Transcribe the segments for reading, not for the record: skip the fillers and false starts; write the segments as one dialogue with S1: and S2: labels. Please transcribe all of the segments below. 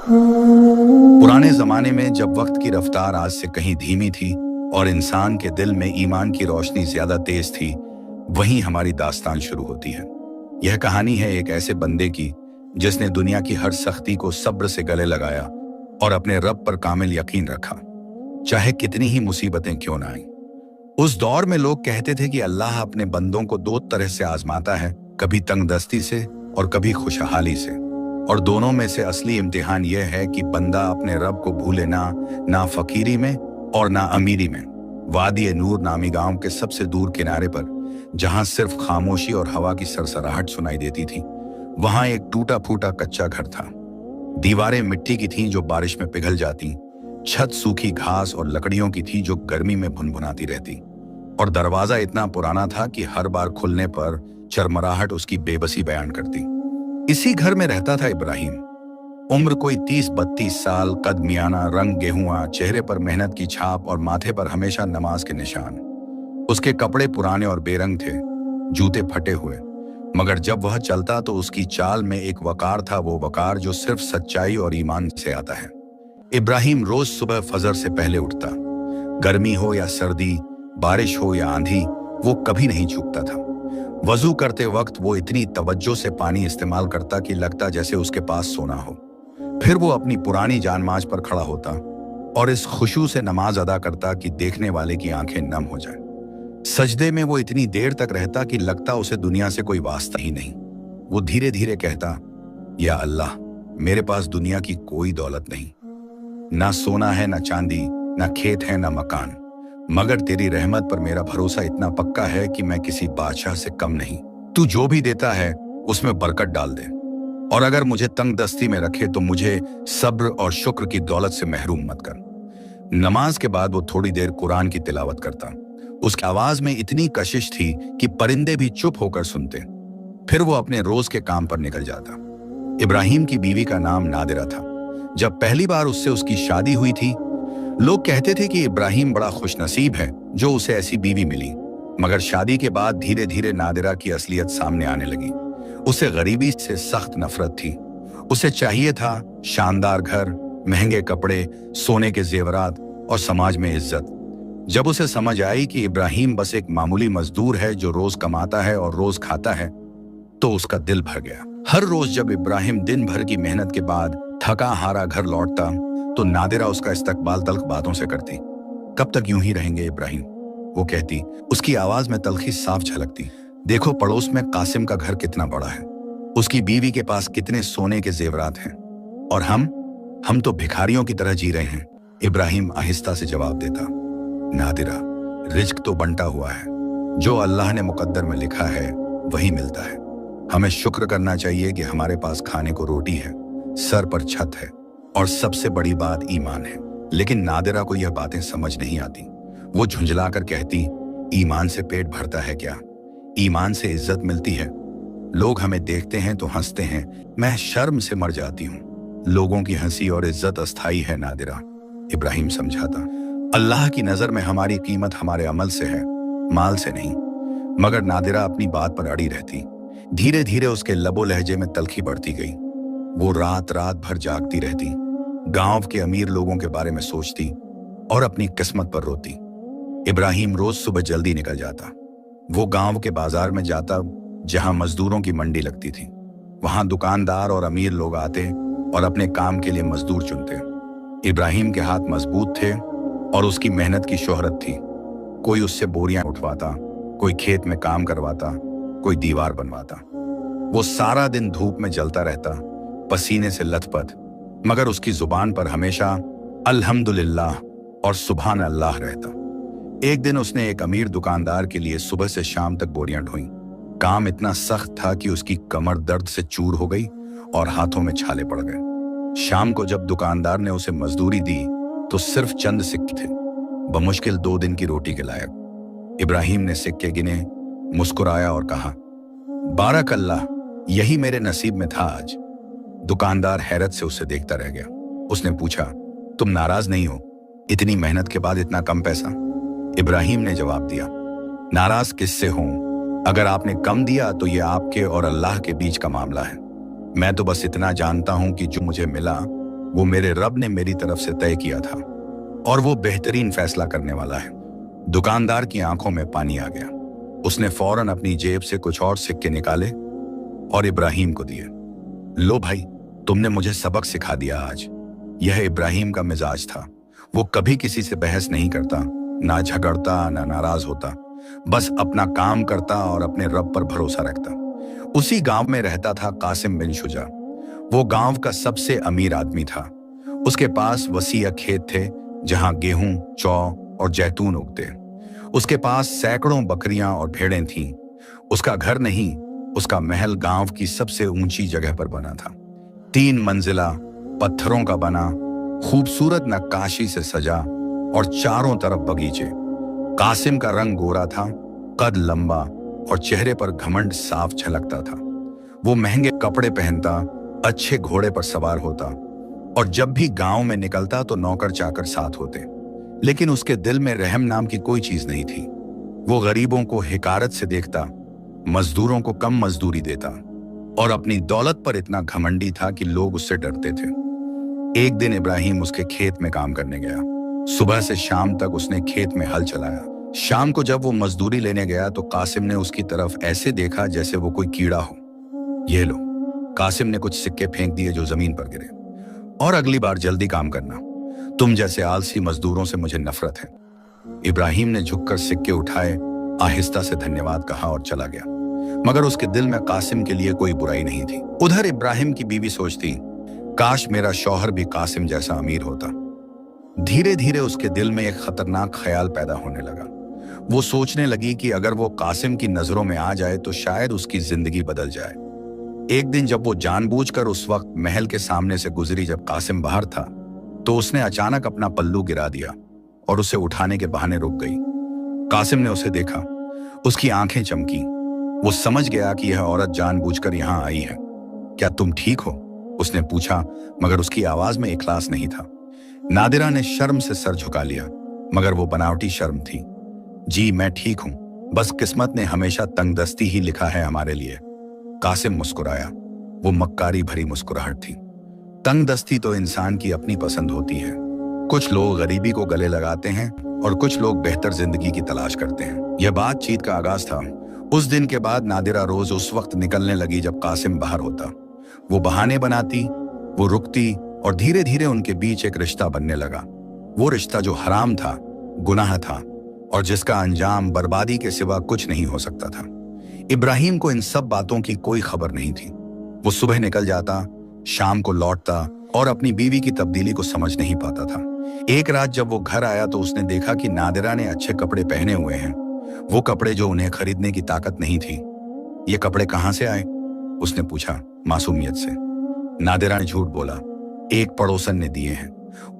S1: पुराने जमाने में जब वक्त की रफ्तार आज से कहीं धीमी थी और इंसान के दिल में ईमान की रोशनी ज्यादा तेज थी, वहीं हमारी दास्तान शुरू होती है। यह कहानी है एक ऐसे बंदे की जिसने दुनिया की हर सख्ती को सब्र से गले लगाया और अपने रब पर कामिल यकीन रखा, चाहे कितनी ही मुसीबतें क्यों ना आईं। उस दौर में लोग कहते थे कि अल्लाह अपने बंदों को दो तरह से आजमाता है, कभी तंगदस्ती से और कभी खुशहाली से, और दोनों में से असली इम्तिहान यह है कि बंदा अपने रब को भूले ना फकीरी में और ना अमीरी में। वादी नूर नामी गांव के सबसे दूर किनारे पर, जहां सिर्फ खामोशी और हवा की सरसराहट सुनाई देती थी, वहां एक टूटा फूटा कच्चा घर था। दीवारें मिट्टी की थीं जो बारिश में पिघल जाती, छत सूखी घास और लकड़ियों की थी जो गर्मी में भुनभुनाती रहती, और दरवाजा इतना पुराना था कि हर बार खुलने पर चरमराहट उसकी बेबसी बयान करती। इसी घर में रहता था इब्राहिम। उम्र कोई 30-32 साल, कद मियाना, रंग गेहुआ, चेहरे पर मेहनत की छाप और माथे पर हमेशा नमाज के निशान। उसके कपड़े पुराने और बेरंग थे, जूते फटे हुए, मगर जब वह चलता तो उसकी चाल में एक वकार था, वो वकार जो सिर्फ सच्चाई और ईमान से आता है। इब्राहिम रोज सुबह फजर से पहले उठता। गर्मी हो या सर्दी, बारिश हो या आंधी, वो कभी नहीं चूकता था। वजू करते वक्त वो इतनी तवज्जो से पानी इस्तेमाल करता कि लगता जैसे उसके पास सोना हो। फिर वो अपनी पुरानी जानमाज पर खड़ा होता और इस खुशू से नमाज अदा करता कि देखने वाले की आंखें नम हो जाएं। सजदे में वो इतनी देर तक रहता कि लगता उसे दुनिया से कोई वास्ता ही नहीं। वो धीरे धीरे कहता, या अल्लाह, मेरे पास दुनिया की कोई दौलत नहीं, ना सोना है, ना चांदी, ना खेत है, ना मकान, मगर तेरी रहमत पर मेरा भरोसा इतना पक्का है कि मैं किसी बादशाह से कम नहीं। तू जो भी देता है उसमें बरकत डाल दे, और अगर मुझे तंग दस्ती में रखे तो मुझे सब्र और शुक्र की दौलत से महरूम मत कर। नमाज के बाद वो थोड़ी देर कुरान की तिलावत करता। उसकी आवाज में इतनी कशिश थी कि परिंदे भी चुप होकर सुनते। फिर वो अपने रोज के काम पर निकल जाता। इब्राहिम की बीवी का नाम नादिरा था। जब पहली बार उससे उसकी शादी हुई थी, लोग कहते थे कि इब्राहिम बड़ा खुशनसीब है जो उसे ऐसी बीवी मिली, मगर शादी के बाद धीरे धीरे नादिरा की असलियत सामने आने लगी। उसे गरीबी से सख्त नफरत थी। उसे चाहिए था शानदार घर, महंगे कपड़े, सोने के जेवरात और समाज में इज्जत। जब उसे समझ आई कि इब्राहिम बस एक मामूली मजदूर है जो रोज कमाता है और रोज खाता है, तो उसका दिल भर गया। हर रोज जब इब्राहिम दिन भर की मेहनत के बाद थका हारा घर लौटता तो नादिरा उसका इस्तकबाल तल्ख बातों से करती। कब तक यूं ही रहेंगे इब्राहिम, वो कहती। उसकी आवाज में तल्खी साफ झलकती। देखो पड़ोस में कासिम का घर कितना बड़ा है, उसकी बीवी के पास कितने सोने के जेवरात हैं, और हम तो भिखारियों की तरह जी रहे हैं। इब्राहिम आहिस्ता से जवाब देता, नादिरा, रिज्क तो बंटा हुआ है, जो अल्लाह ने मुकद्दर में लिखा है वही मिलता है। हमें शुक्र करना चाहिए कि हमारे पास खाने को रोटी है, सर पर छत है, और सबसे बड़ी बात ईमान है। लेकिन नादिरा को यह बातें समझ नहीं आती। वो झुंझलाकर कहती, ईमान से पेट भरता है क्या? ईमान से इज्जत मिलती है। लोग हमें देखते हैं तो हंसते हैं, मैं शर्म से मर जाती हूँ। लोगों की हंसी और इज्जत अस्थाई है नादिरा, इब्राहिम समझाता। अल्लाह की नजर में हमारी कीमत हमारे अमल से है, माल से नहीं। मगर नादिरा अपनी बात पर अड़ी रहती। धीरे धीरे उसके लबो लहजे में तल्खी बढ़ती गई। वो रात रात भर जागती रहती, गांव के अमीर लोगों के बारे में सोचती और अपनी किस्मत पर रोती। इब्राहिम रोज सुबह जल्दी निकल जाता। वो गांव के बाजार में जाता जहां मजदूरों की मंडी लगती थी। वहां दुकानदार और अमीर लोग आते और अपने काम के लिए मजदूर चुनते। इब्राहिम के हाथ मजबूत थे और उसकी मेहनत की शोहरत थी। कोई उससे बोरियां उठवाता, कोई खेत में काम करवाता, कोई दीवार बनवाता। वो सारा दिन धूप में जलता रहता, पसीने से लथपथ, मगर उसकी जुबान पर हमेशा अल्हम्दुलिल्लाह और सुभान अल्लाह रहता। एक दिन उसने एक अमीर दुकानदार के लिए सुबह से शाम तक बोरियां ढोई। काम इतना सख्त था कि उसकी कमर दर्द से चूर हो गई और हाथों में छाले पड़ गए। शाम को जब दुकानदार ने उसे मजदूरी दी तो सिर्फ चंद सिक्के थे, बमुश्किल 2 दिन की रोटी के लायक। इब्राहिम ने सिक्के गिने, मुस्कुराया और कहा, बारक अल्लाह, यही मेरे नसीब में था आज। दुकानदार हैरत से उसे देखता रह गया। उसने पूछा, तुम नाराज नहीं हो? इतनी मेहनत के बाद इतना कम पैसा? इब्राहिम ने जवाब दिया, नाराज किससे हूं? अगर आपने कम दिया तो ये आपके और अल्लाह के बीच का मामला है। मैं तो बस इतना जानता हूं कि जो मुझे मिला वो मेरे रब ने मेरी तरफ से तय किया था और वो बेहतरीन फैसला करने वाला है। दुकानदार की आंखों में पानी आ गया। उसने फौरन अपनी जेब से कुछ और सिक्के निकाले और इब्राहिम को दिए। लो भाई, तुमने मुझे सबक सिखा दिया आज। यह इब्राहिम का मिजाज था। वो कभी किसी से बहस नहीं करता, ना झगड़ता, ना नाराज होता, बस अपना काम करता और अपने रब पर भरोसा रखता। उसी गांव में रहता था कासिम बिन शुजा। वो गांव का सबसे अमीर आदमी था। उसके पास वसीय खेत थे जहां गेहूं, जौ और जैतून उगते। उसके पास सैकड़ों बकरियां और भेड़ें थीं। उसका घर नहीं, उसका महल गांव की सबसे ऊंची जगह पर बना था। 3 मंजिला, पत्थरों का बना, खूबसूरत नक्काशी से सजा और चारों तरफ बगीचे। कासिम का रंग गोरा था, कद लंबा और चेहरे पर घमंड साफ झलकता था। वो महंगे कपड़े पहनता, अच्छे घोड़े पर सवार होता और जब भी गांव में निकलता तो नौकर चाकर साथ होते। लेकिन उसके दिल में रहम नाम की कोई चीज नहीं थी। वो गरीबों को हिकारत से देखता, मजदूरों को कम मजदूरी देता और अपनी दौलत पर इतना घमंडी था कि लोग उससे डरते थे। एक दिन इब्राहिम उसके खेत में काम करने गया। सुबह से शाम तक उसने खेत में हल चलाया। शाम को जब वो मजदूरी लेने गया तो कासिम ने उसकी तरफ ऐसे देखा जैसे वो कोई कीड़ा हो। ये लो, कासिम ने कुछ सिक्के फेंक दिए जो जमीन पर गिरे। और अगली बार जल्दी काम करना, तुम जैसे आलसी मजदूरों से मुझे नफरत है। इब्राहिम ने झुककर सिक्के उठाए, आहिस्ता से धन्यवाद कहा और चला गया। मगर उसके दिल में कासिम के लिए कोई बुराई नहीं थी। उधर इब्राहिम की बीवी सोचती, काश मेरा शौहर भी कासिम जैसा अमीर होता। धीरे धीरे उसके दिल में एक खतरनाक ख्याल पैदा होने लगा। वो सोचने लगी कि अगर वो कासिम की नजरों में आ जाए तो शायद उसकी जिंदगी बदल जाए। एक दिन जब वो जानबूझकर उस वक्त महल के सामने से गुजरी जब कासिम बाहर था, तो उसने अचानक अपना पल्लू गिरा दिया और उसे उठाने के बहाने रुक गई। कासिम ने उसे देखा, उसकी आंखें चमकी। वो समझ गया कि यह औरत जानबूझकर यहां आई है। क्या तुम ठीक हो? उसने पूछा, मगर उसकी आवाज में इखलास नहीं था। नादिरा ने शर्म से सर झुका लिया, मगर वो बनावटी शर्म थी। जी मैं ठीक हूं, बस किस्मत ने हमेशा तंगदस्ती ही लिखा है हमारे लिए। कासिम मुस्कुराया। वो मक्कारी भरी मुस्कुराहट थी। तंगदस्ती तो इंसान की अपनी पसंद होती है। कुछ लोग गरीबी को गले लगाते हैं और कुछ लोग बेहतर जिंदगी की तलाश करते हैं। यह बातचीत का आगाज था। उस दिन के बाद नादिरा रोज उस वक्त निकलने लगी जब कासिम बाहर होता। वो बहाने बनाती, वो रुकती और धीरे धीरे उनके बीच एक रिश्ता बनने लगा। वो रिश्ता जो हराम था, गुनाह था और जिसका अंजाम बर्बादी के सिवा कुछ नहीं हो सकता था। इब्राहिम को इन सब बातों की कोई खबर नहीं थी। वो सुबह निकल जाता, शाम को लौटता और अपनी बीवी की तब्दीली को समझ नहीं पाता था। एक रात जब वो घर आया तो उसने देखा कि नादिरा ने अच्छे कपड़े पहने हुए हैं, वो कपड़े जो उन्हें खरीदने की ताकत नहीं थी। ये कपड़े कहां से आए? उसने पूछा मासूमियत से। नादिरा ने झूठ बोला, एक पड़ोसन ने दिए हैं।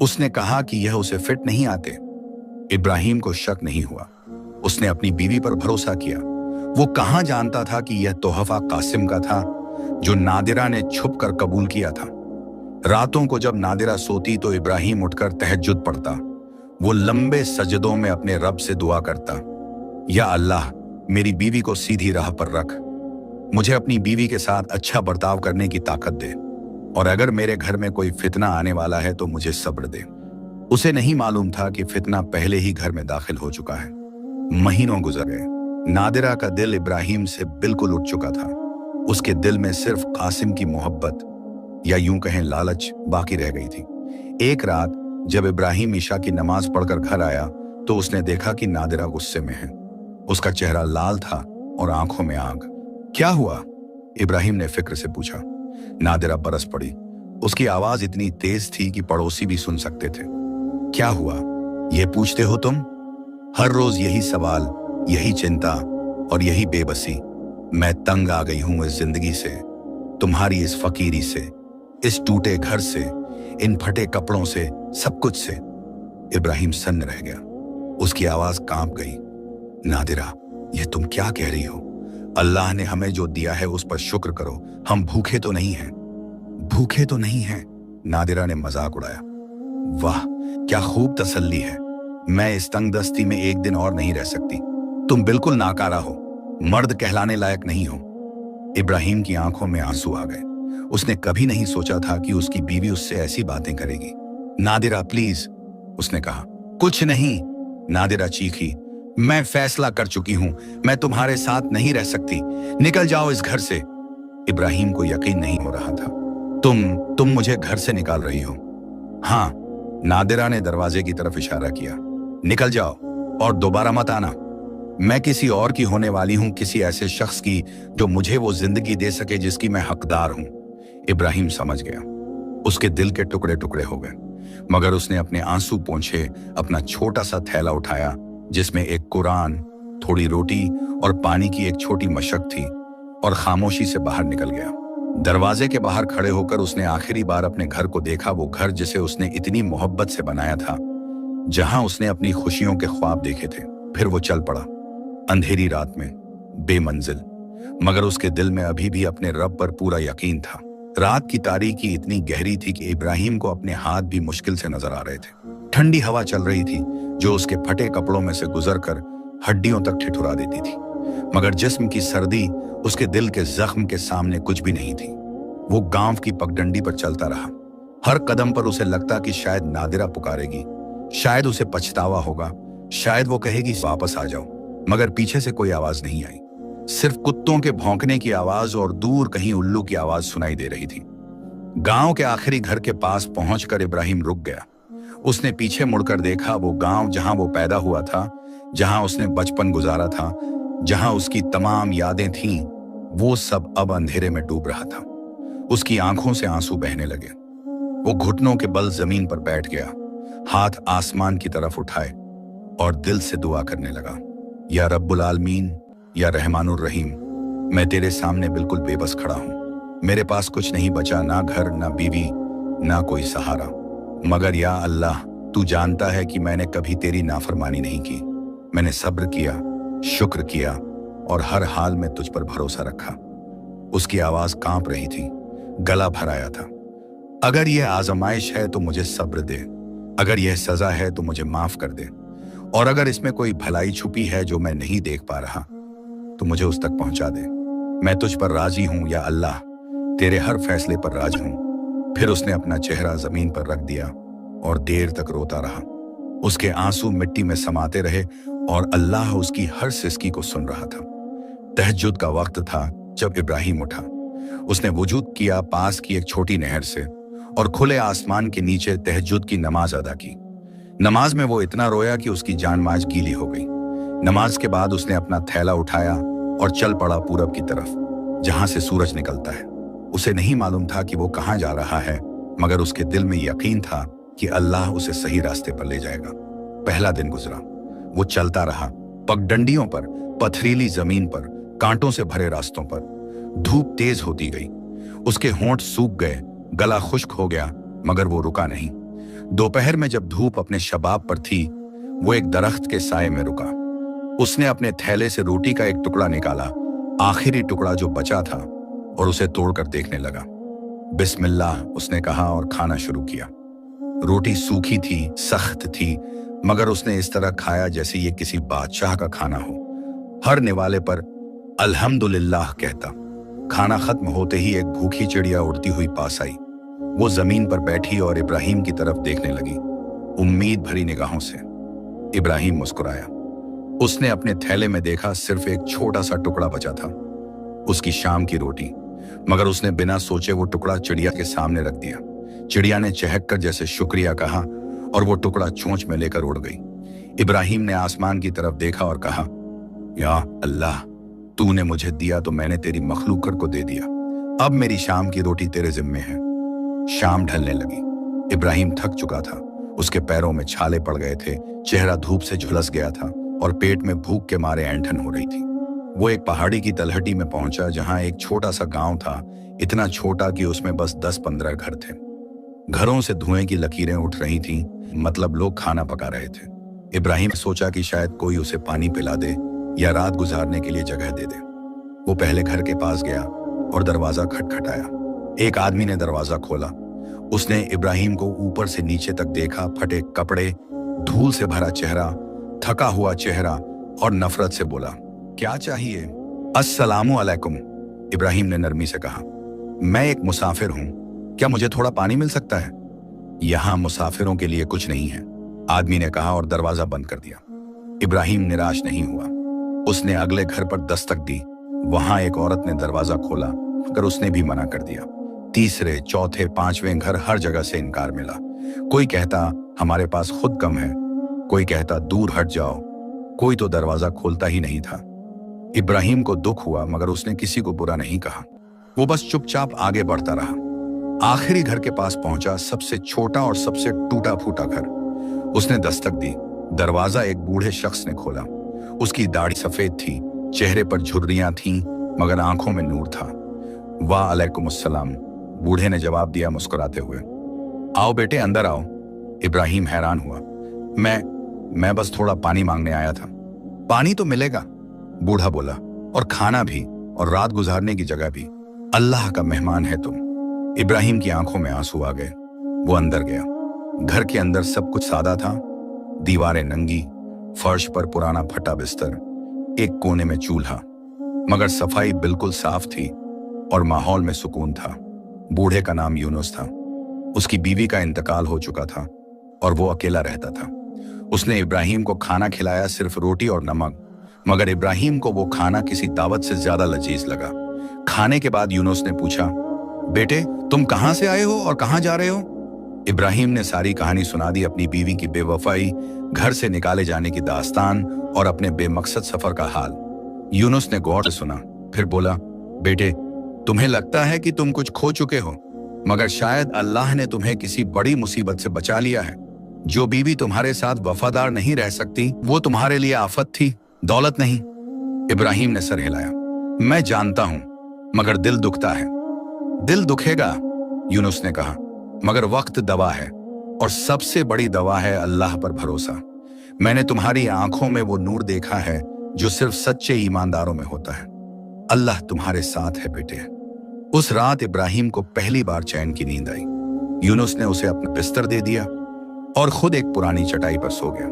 S1: उसने कहा कि यह उसे फिट नहीं आते। इब्राहिम को शक नहीं हुआ। उसने अपनी बीवी पर भरोसा किया। वो कहां जानता था कि यह तोहफा कासिम का था, जो नादिरा ने छुप कर कबूल किया था। रातों को जब नादिरा सोती तो इब्राहिम उठकर तहज्जुद पढ़ता। वो लंबे सजदों में अपने रब से दुआ करता, या अल्लाह मेरी बीवी को सीधी राह पर रख, मुझे अपनी बीवी के साथ अच्छा बर्ताव करने की ताकत दे, और अगर मेरे घर में कोई फितना आने वाला है तो मुझे सब्र दे। उसे नहीं मालूम था कि फितना पहले ही घर में दाखिल हो चुका है। महीनों गुजर गए। नादिरा का दिल इब्राहिम से बिल्कुल उठ चुका था। उसके दिल में सिर्फ कासिम की मोहब्बत या यूं कहें लालच बाकी रह गई थी। एक रात जब इब्राहिम ईशा की नमाज पढ़कर घर आया तो उसने देखा कि नादिरा गुस्से में है। उसका चेहरा लाल था और आंखों में आग। क्या हुआ? इब्राहिम ने फिक्र से पूछा। नादिरा बरस पड़ी। उसकी आवाज इतनी तेज थी कि पड़ोसी भी सुन सकते थे। क्या हुआ ये पूछते हो तुम? हर रोज यही सवाल, यही चिंता और यही बेबसी। मैं तंग आ गई हूं इस जिंदगी से, तुम्हारी इस फकीरी से, इस टूटे घर से, इन फटे कपड़ों से, सब कुछ से। इब्राहिम सन्न रह गया। उसकी आवाज कांप गई। नादिरा, ये तुम क्या कह रही हो? अल्लाह ने हमें जो दिया है उस पर शुक्र करो। हम भूखे तो नहीं हैं। भूखे तो नहीं हैं, नादिरा ने मजाक उड़ाया। वाह, क्या खूब तसल्ली है। मैं इस तंगदस्ती में एक दिन और नहीं रह सकती। तुम बिल्कुल नाकारा हो, मर्द कहलाने लायक नहीं हो। इब्राहिम की आंखों में आंसू आ गए। उसने कभी नहीं सोचा था कि उसकी बीवी उससे ऐसी बातें करेगी। नादिरा प्लीज, उसने कहा। कुछ नहीं, नादिरा चीखी। मैं फैसला कर चुकी हूं, मैं तुम्हारे साथ नहीं रह सकती, निकल जाओ इस घर से। इब्राहिम को यकीन नहीं हो रहा था। तुम मुझे घर से निकाल रही हो? हाँ, नादिरा ने दरवाजे की तरफ इशारा किया। निकल जाओ और दोबारा मत आना। मैं किसी और की होने वाली हूं, किसी ऐसे शख्स की जो मुझे वो जिंदगी दे सके जिसकी मैं हकदार हूं। इब्राहिम समझ गया। उसके दिल के टुकड़े टुकड़े हो गए, मगर उसने अपने आंसू पोंछे अपना छोटा सा थैला उठाया जिसमें एक कुरान, थोड़ी रोटी और पानी की एक छोटी मशक थी, और खामोशी से बाहर निकल गया। दरवाजे के बाहर खड़े होकर उसने आखिरी बार अपने घर को देखा, वो घर जिसे उसने इतनी मोहब्बत से बनाया था, जहां उसने अपनी खुशियों के ख्वाब देखे थे। फिर वो चल पड़ा, अंधेरी रात में, बेमंजिल, मगर उसके दिल में अभी भी अपने रब पर पूरा यकीन था। रात की तारीकी इतनी गहरी थी कि इब्राहिम को अपने हाथ भी मुश्किल से नजर आ रहे थे। ठंडी हवा चल रही थी जो उसके फटे कपड़ों में से गुजरकर हड्डियों तक ठिठुरा देती थी, मगर जिस्म की सर्दी उसके दिल के जख्म के सामने कुछ भी नहीं थी। वो गांव की पगडंडी पर चलता रहा। हर कदम पर उसे लगता कि शायद नादिरा पुकारेगी, शायद उसे पछतावा होगा, शायद वो कहेगी वापस आ जाओ, मगर पीछे से कोई आवाज नहीं आई। सिर्फ कुत्तों के भौंकने की आवाज और दूर कहीं उल्लू की आवाज सुनाई दे रही थी। गांव के आखिरी घर के पास पहुंचकर इब्राहिम रुक गया। उसने पीछे मुड़कर देखा। वो गांव जहां वो पैदा हुआ था, जहां उसने बचपन गुजारा था, जहां उसकी तमाम यादें थीं, वो सब अब अंधेरे में डूब रहा था। उसकी आंखों से आंसू बहने लगे। वो घुटनों के बल जमीन पर बैठ गया, हाथ आसमान की तरफ उठाए और दिल से दुआ करने लगा। या रब्बुल आलमीन, या रहमानुर रहीम, मैं तेरे सामने बिल्कुल बेबस खड़ा हूं। मेरे पास कुछ नहीं बचा, ना घर, ना बीवी, ना कोई सहारा, मगर या अल्लाह, तू जानता है कि मैंने कभी तेरी नाफरमानी नहीं की। मैंने सब्र किया, शुक्र किया और हर हाल में तुझ पर भरोसा रखा। उसकी आवाज कांप रही थी, गला भर आया था। अगर यह आजमाइश है तो मुझे सब्र दे, अगर यह सजा है तो मुझे माफ कर दे, और अगर इसमें कोई भलाई छुपी है जो मैं नहीं देख पा रहा तो मुझे उस तक पहुंचा दे। मैं तुझ पर राजी हूं या अल्लाह, तेरे हर फैसले पर राजी हूं। फिर उसने अपना चेहरा जमीन पर रख दिया और देर तक रोता रहा। उसके आंसू मिट्टी में समाते रहे और अल्लाह उसकी हर सिसकी को सुन रहा था। तहज्जुद का वक्त था जब इब्राहिम उठा। उसने वुजूद किया पास की एक छोटी नहर से और खुले आसमान के नीचे तहज्जुद की नमाज अदा की। नमाज में वो इतना रोया कि उसकी जान माज गीली हो गई। नमाज के बाद उसने अपना थैला उठाया और चल पड़ा पूरब की तरफ, जहां से सूरज निकलता है। उसे नहीं मालूम था कि वो कहां जा रहा है, मगर उसके दिल में यकीन था कि अल्लाह उसे सही रास्ते पर ले जाएगा। पहला दिन गुजरा। वो चलता रहा, पगडंडियों पर, पथरीली जमीन पर, कांटों से भरे रास्तों पर। धूप तेज होती गई, उसके होंठ सूख गए, गला खुश्क हो गया, मगर वो रुका नहीं। दोपहर में जब धूप अपने शबाब पर थी, वो एक दरख्त के साए में रुका। उसने अपने थैले से रोटी का एक टुकड़ा निकाला, आखिरी टुकड़ा जो बचा था, और उसे तोड़कर देखने लगा। बिस्मिल्लाह, उसने कहा और खाना शुरू किया। रोटी सूखी थी, सख्त थी, मगर उसने इस तरह खाया जैसे ये किसी बादशाह का खाना हो। हर निवाले पर अल्हम्दुलिल्लाह कहता। खाना खत्म होते ही एक भूखी चिड़िया उड़ती हुई पास आई। वो जमीन पर बैठी और इब्राहिम की तरफ देखने लगी, उम्मीद भरी निगाहों से। इब्राहिम मुस्कुराया। उसने अपने थैले में देखा सिर्फ एक छोटा सा टुकड़ा बचा था, उसकी शाम की रोटी, मगर उसने बिना सोचे वो टुकड़ा चिड़िया के सामने रख दिया। चिड़िया ने चहक कर जैसे शुक्रिया कहा और वो टुकड़ा चोंच में लेकर उड़ गई। इब्राहिम ने आसमान की तरफ देखा और कहा, या अल्लाह, तूने मुझे दिया तो मैंने तेरी मखलूकत को दे दिया। अब मेरी शाम की रोटी तेरे जिम्मे है। शाम ढलने लगी। इब्राहिम थक चुका था, उसके पैरों में छाले पड़ गए थे, चेहरा धूप से झुलस गया था और पेट में भूख के मारे ऐंठन हो रही थी। वो एक पहाड़ी की तलहटी में पहुंचा जहां एक छोटा सा गांव था, इतना छोटा कि उसमें बस 10-15 घर थे। घरों से धुएं की लकीरें उठ रही थीं, मतलब लोग खाना पका रहे थे। इब्राहिम सोचा कि शायद कोई उसे पानी पिला दे या रात गुजारने के लिए जगह दे दे। वो पहले घर के पास गया और दरवाजा खटखटाया। एक आदमी ने दरवाजा खोला। उसने इब्राहिम को ऊपर से नीचे तक देखा, फटे कपड़े, धूल से भरा चेहरा, थका हुआ चेहरा, और नफरत से बोला, क्या चाहिए? अस्सलामु अलैकुम, इब्राहिम ने नरमी से कहा। मैं एक मुसाफिर हूं, क्या मुझे थोड़ा पानी मिल सकता है? यहां मुसाफिरों के लिए कुछ नहीं है, आदमी ने कहा और दरवाजा बंद कर दिया। इब्राहिम निराश नहीं हुआ। उसने अगले घर पर दस्तक दी। वहां एक औरत ने दरवाजा खोला, मगर उसने भी मना कर दिया। तीसरे, चौथे, पांचवें घर, हर जगह से इनकार मिला। कोई कहता हमारे पास खुद कम है, कोई कहता दूर हट जाओ, कोई तो दरवाजा खोलता ही नहीं था। इब्राहिम को दुख हुआ, मगर उसने किसी को बुरा नहीं कहा। वो बस चुपचाप आगे बढ़ता रहा। आखिरी घर के पास पहुंचा, सबसे छोटा और सबसे टूटा फूटा घर। उसने दस्तक दी। दरवाजा एक बूढ़े शख्स ने खोला। उसकी दाढ़ी सफेद थी, चेहरे पर झुर्रियां थीं, मगर आंखों में नूर था। वाह अलैकुम अस्सलाम, बूढ़े ने जवाब दिया मुस्कुराते हुए। आओ बेटे, अंदर आओ। इब्राहिम हैरान हुआ। मैं बस थोड़ा पानी मांगने आया था। पानी तो मिलेगा, बूढ़ा बोला, और खाना भी, और रात गुजारने की जगह भी। अल्लाह का मेहमान है तुम। इब्राहिम की आंखों में आंसू आ गए। वो अंदर गया। घर के अंदर सब कुछ सादा था। दीवारें नंगी, फर्श पर पुराना फटा बिस्तर, एक कोने में चूल्हा, मगर सफाई बिल्कुल साफ थी और माहौल में सुकून था। बूढ़े का नाम यूनुस था। उसकी बीवी का इंतकाल हो चुका था और वो अकेला रहता था। उसने इब्राहिम को खाना खिलाया, सिर्फ रोटी और नमक, मगर इब्राहिम को वो खाना किसी दावत से ज्यादा लजीज लगा। खाने के बाद यूनुस ने पूछा, बेटे तुम कहां से आए हो और कहां जा रहे हो? इब्राहिम ने सारी कहानी सुना दी, अपनी बीवी की बेवफाई, घर से निकाले जाने की दास्तान और अपने बेमकसद सफर का हाल। यूनुस ने गौर से सुना, फिर बोला, बेटे तुम्हें लगता है कि तुम कुछ खो चुके हो, मगर शायद अल्लाह ने तुम्हें किसी बड़ी मुसीबत से बचा लिया है। जो बीवी तुम्हारे साथ वफादार नहीं रह सकती, वो तुम्हारे लिए आफत थी, दौलत नहीं। इब्राहिम ने सर हिलाया। मैं जानता हूं, मगर दिल दुखता है। दिल दुखेगा, यूनुस ने कहा, मगर वक्त दवा है, और सबसे बड़ी दवा है अल्लाह पर भरोसा। मैंने तुम्हारी आंखों में वो नूर देखा है जो सिर्फ सच्चे ईमानदारों में होता है। अल्लाह तुम्हारे साथ है बेटे। उस रात इब्राहिम को पहली बार चैन की नींद आई। यूनुस ने उसे अपना बिस्तर दे दिया और खुद एक पुरानी चटाई पर सो गया।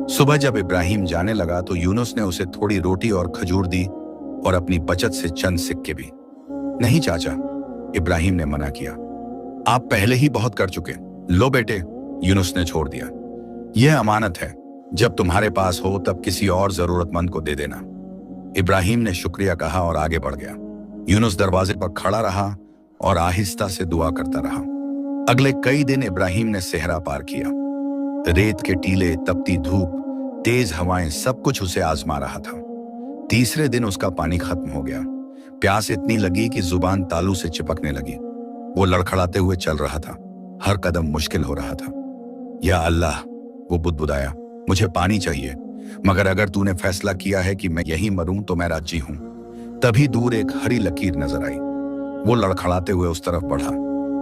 S1: सुबह जब इब्राहिम जाने लगा तो यूनुस ने उसे थोड़ी रोटी और खजूर दी और अपनी बचत से चंद सिक्के भी। नहीं चाचा, इब्राहिम ने मना किया, आप पहले ही बहुत कर चुके। लो बेटे, यूनुस ने छोड़ दिया। यह अमानत है, जब तुम्हारे पास हो तब किसी और जरूरतमंद को दे देना। इब्राहिम ने शुक्रिया कहा और आगे बढ़ गया। यूनुस दरवाजे पर खड़ा रहा और आहिस्ता से दुआ करता रहा। अगले कई दिन इब्राहिम ने सहरा पार किया। रेत के टीले, तपती धूप, तेज हवाएं, सब कुछ उसे आजमा रहा था। तीसरे दिन उसका पानी खत्म हो गया। प्यास इतनी लगी कि जुबान तालू से चिपकने लगी। वो लड़खड़ाते हुए चल रहा था, हर कदम मुश्किल हो रहा था। या अल्लाह, वो बुदबुदाया, मुझे पानी चाहिए, मगर अगर तूने फैसला किया है कि मैं यहीं मरूं तो मैं राजी हूं। तभी दूर एक हरी लकीर नजर आई। वो लड़खड़ाते हुए उस तरफ बढ़ा।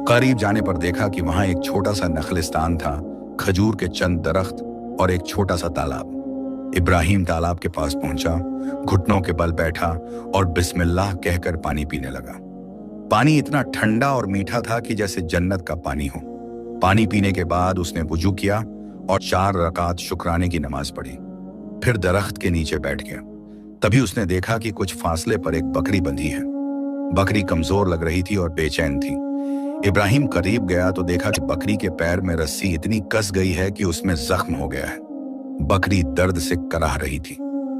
S1: करीब जाने पर देखा कि वहां एक छोटा सा नखलिस्तान था, खजूर के चंद दरख्त और एक छोटा सा तालाब। इब्राहिम तालाब के पास पहुंचा, घुटनों के बल बैठा और बिस्मिल्लाह कहकर पानी पीने लगा। पानी इतना ठंडा और मीठा था कि जैसे जन्नत का पानी हो। पानी पीने के बाद उसने वुजू किया और 4 रकात शुक्राने की नमाज पढ़ी। फिर दरख्त के नीचे बैठ गया। तभी उसने देखा कि कुछ फासले पर एक बकरी बंधी है। बकरी कमजोर लग रही थी और बेचैन थी। इब्राहिम करीब गया तो देखा कि बकरी के पैर में रस्सी इतनी कस गई है कि उसमें जख्म हो गया है। बकरी दर्द से कराह रही थी।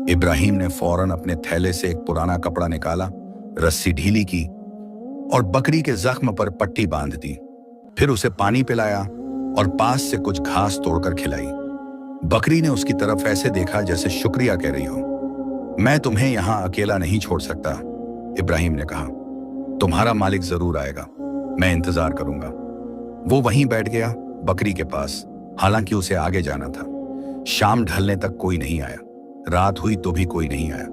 S1: इब्राहिम ने फौरन अपने थैले से एक पुराना कपड़ा निकाला, रस्सी ढीली की और बकरी के जख्म पर पट्टी बांध दी। फिर उसे पानी पिलाया और पास से कुछ घास तोड़कर खिलाई। बकरी ने उसकी तरफ ऐसे देखा जैसे शुक्रिया कह रही हो। मैं तुम्हें यहां अकेला नहीं छोड़ सकता, इब्राहिम ने कहा। तुम्हारा मालिक जरूर आएगा, मैं इंतजार करूंगा। वो वहीं बैठ गया, बकरी के पास, हालांकि उसे आगे जाना था। शाम ढलने तक कोई नहीं आया। रात हुई तो भी कोई नहीं आया।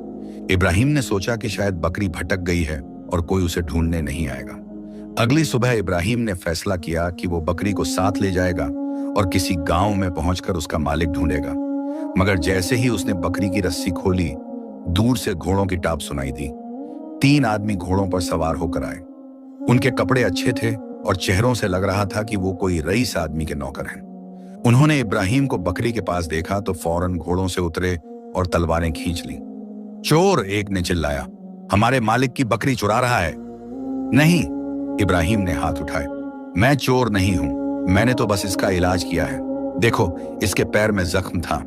S1: इब्राहिम ने सोचा कि शायद बकरी भटक गई है और कोई उसे ढूंढने नहीं आएगा। अगली सुबह इब्राहिम ने फैसला किया कि वो बकरी को साथ ले जाएगा और किसी गांव में पहुंचकर उसका मालिक ढूंढेगा। मगर जैसे ही उसने बकरी की रस्सी खोली, दूर से घोड़ों की टाप सुनाई दी। 3 आदमी घोड़ों पर सवार होकर आए। उनके कपड़े अच्छे थे और चेहरों से लग रहा था कि वो कोई रईस आदमी के नौकर हैं। उन्होंने इब्राहिम को बकरी के पास देखा तो फौरन घोड़ों से उतरे और तलवारें खींच ली। चोर, एक ने चिल्लाया, हमारे मालिक की बकरी चुरा रहा है। नहीं, इब्राहिम ने हाथ उठाए। मैं चोर नहीं हूं, मैंने तो बस इसका इलाज किया है। देखो, इसके पैर में जख्म था।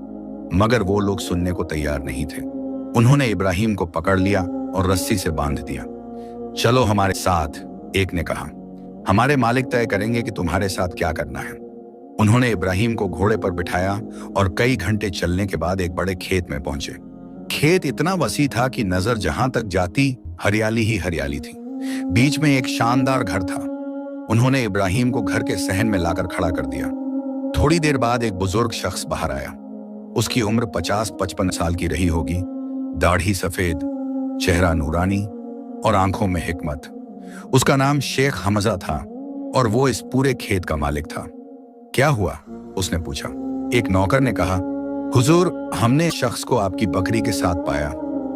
S1: मगर वो लोग सुनने को तैयार नहीं थे। उन्होंने इब्राहिम को पकड़ लिया और रस्सी से बांध दिया। चलो हमारे साथ, एक ने कहा। हमारे मालिक तय करेंगे कि तुम्हारे साथ क्या करना है। उन्होंने इब्राहिम को घोड़े पर बिठाया और कई घंटे चलने के बाद एक बड़े खेत में पहुंचे। खेत इतना वसी था कि नजर जहां तक जाती हरियाली ही हरियाली थी। बीच में एक शानदार घर था। उन्होंने इब्राहिम को घर के सहन में लाकर खड़ा कर दिया। थोड़ी देर बाद एक बुजुर्ग शख्स बाहर आया। उसकी उम्र 50-55 साल की रही होगी। दाढ़ी सफेद, चेहरा नूरानी और आंखों में हिकमत। उसका नाम शेख हमजा था और वो इस पूरे खेत का मालिक था। क्या हुआ? उसने पूछा। एक नौकर ने कहा, हुजूर, हमने शख्स को आपकी बकरी के साथ पाया,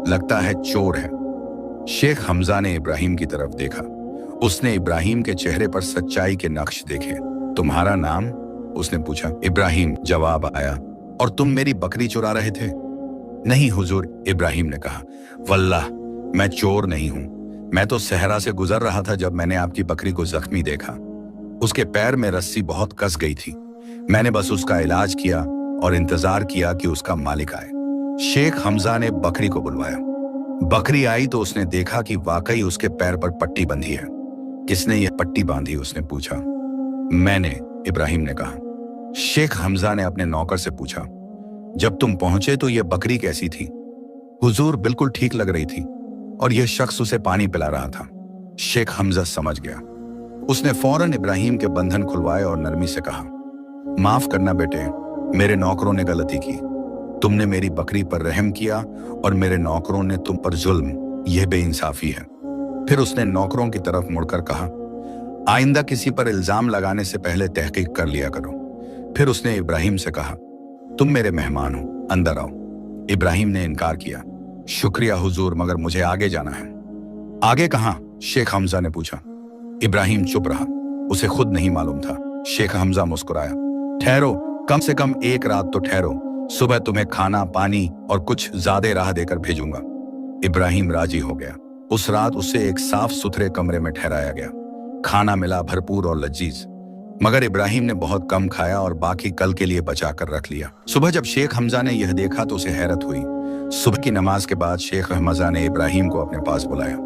S1: लगता है चोर है। शेख हमजा ने इब्राहिम की तरफ देखा। उसने इब्राहिम के चेहरे पर सच्चाई के नक्श देखे। तुम्हारा नाम? उसने पूछा। इब्राहिम जवाब आया। और तुम मेरी बकरी चुरा रहे थे? नहीं हुजूर, इब्राहिम ने कहा। वल्लाह, मैं चोर नहीं हूं। मैं तो सहरा से गुजर रहा था जब मैंने आपकी बकरी को जख्मी देखा। उसके पैर में रस्सी बहुत कस गई थी। मैंने बस उसका इलाज किया और इंतजार किया कि उसका मालिक आए। शेख हमजा ने बकरी को बुलवाया। बकरी आई तो उसने देखा कि वाकई उसके पैर पर पट्टी बंधी है। किसने यह पट्टी बांधी? उसने पूछा। मैंने, इब्राहिम ने कहा। शेख हमजा ने अपने नौकर से पूछा, जब तुम पहुंचे तो यह बकरी कैसी थी? हुजूर, बिल्कुल ठीक लग रही थी और यह शख्स उसे पानी पिला रहा था। शेख हमजा समझ गया। उसने फौरन इब्राहिम के बंधन खुलवाए और नरमी से कहा, माफ करना बेटे, मेरे नौकरों ने गलती की। तुमने मेरी बकरी पर रहम किया और मेरे नौकरों ने तुम पर जुल्म। यह बेइंसाफी है। फिर उसने नौकरों की तरफ मुड़कर कहा, आइंदा किसी पर इल्जाम लगाने से पहले तहकीक कर लिया करो। फिर उसने इब्राहिम से कहा, तुम मेरे मेहमान हो, अंदर आओ। इब्राहिम ने इनकार किया। शुक्रिया हुजूर, मगर मुझे आगे जाना है। आगे कहां? शेख हमजा ने पूछा। इब्राहिम चुप रहा। उसे खुद नहीं मालूम था। शेख हमजा मुस्कुराया। ठहरो, कम से कम एक रात तो ठहरो। सुबह तुम्हें खाना, पानी और कुछ ज्यादा राह देकर भेजूंगा। इब्राहिम राजी हो गया। उस रात उसे एक साफ सुथरे कमरे में ठहराया गया। खाना मिला भरपूर और लजीज, मगर इब्राहिम ने बहुत कम खाया और बाकी कल के लिए बचा कर रख लिया। सुबह जब शेख हमजा ने यह देखा तो उसे हैरत हुई। सुबह की नमाज के बाद शेख हमजा ने इब्राहिम को अपने पास बुलाया।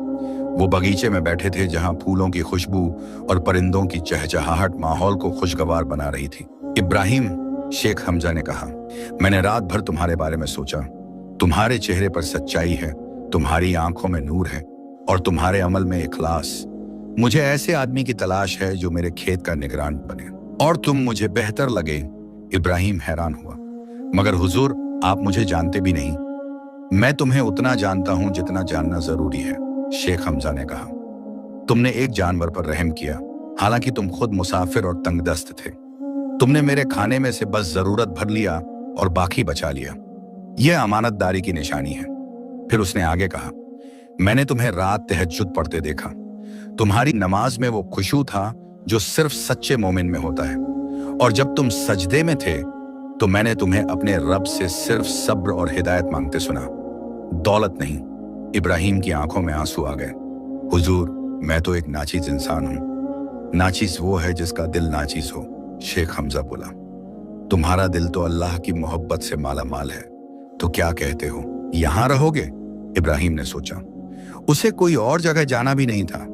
S1: वो बगीचे में बैठे थे जहां फूलों की खुशबू और परिंदों की चहचहाहट माहौल को खुशगवार बना रही थी। इब्राहिम, शेख हमजा ने कहा, मैंने रात भर तुम्हारे बारे में सोचा। तुम्हारे चेहरे पर सच्चाई है, तुम्हारी आंखों में नूर है और तुम्हारे अमल में इखलास। मुझे ऐसे आदमी की तलाश है जो मेरे खेत का निगरान बने और तुम मुझे बेहतर लगे। इब्राहिम हैरान हुआ। मगर हुजूर, आप मुझे जानते भी नहीं। मैं तुम्हें उतना जानता हूं जितना जानना जरूरी है, शेख हमजा ने कहा। तुमने एक जानवर पर रहम किया, हालांकि तुम खुद मुसाफिर और तंगदस्त थे। तुमने मेरे खाने में से बस जरूरत भर लिया और बाकी बचा लिया। यह अमानतदारी की निशानी है। फिर उसने आगे कहा, मैंने तुम्हें रात तहज्जुद पढ़ते देखा। तुम्हारी नमाज में वो खुशू था जो सिर्फ सच्चे मोमिन में होता है। और जब तुम सजदे में थे तो मैंने तुम्हें अपने रब से सिर्फ सब्र और हिदायत मांगते सुना, दौलत नहीं। इब्राहिम की आंखों में आंसू आ गए। हुजूर, मैं तो एक नाचीज इंसान हूं। नाचीज वो है जिसका दिल नाचीज हो, शेख हमजा बोला। तुम्हारा दिल तो अल्लाह की मोहब्बत से माला माल है, तो क्या कहते हो, यहां रहोगे? इब्राहिम ने सोचा। उसे कोई और जगह जाना भी नहीं था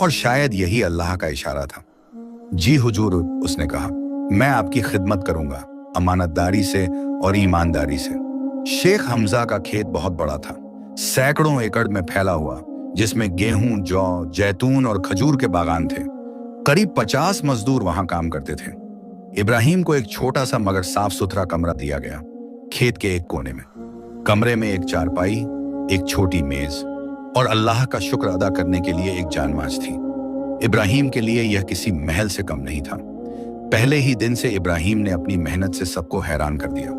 S1: और शायद यही अल्लाह का इशारा था। जी हुजूर, उसने कहा, मैं आपकी खिदमत करूंगा, अमानतदारी से और ईमानदारी से। शेख हमजा का खेत बहुत बड़ा था, सैकड़ों एकड़ में फैला हुआ, जिसमें गेहूं, जौ, जैतून और खजूर के बागान थे। करीब 50 मजदूर वहां काम करते थे। इब्राहिम को एक छोटा सा मगर साफ सुथरा कमरा दिया गया, खेत के एक कोने में। कमरे में एक चारपाई, एक छोटी मेज और अल्लाह का शुक्र अदा करने के लिए एक जानमाज थी। इब्राहिम के लिए यह किसी महल से कम नहीं था। पहले ही दिन से इब्राहिम ने अपनी मेहनत से सबको हैरान कर दिया।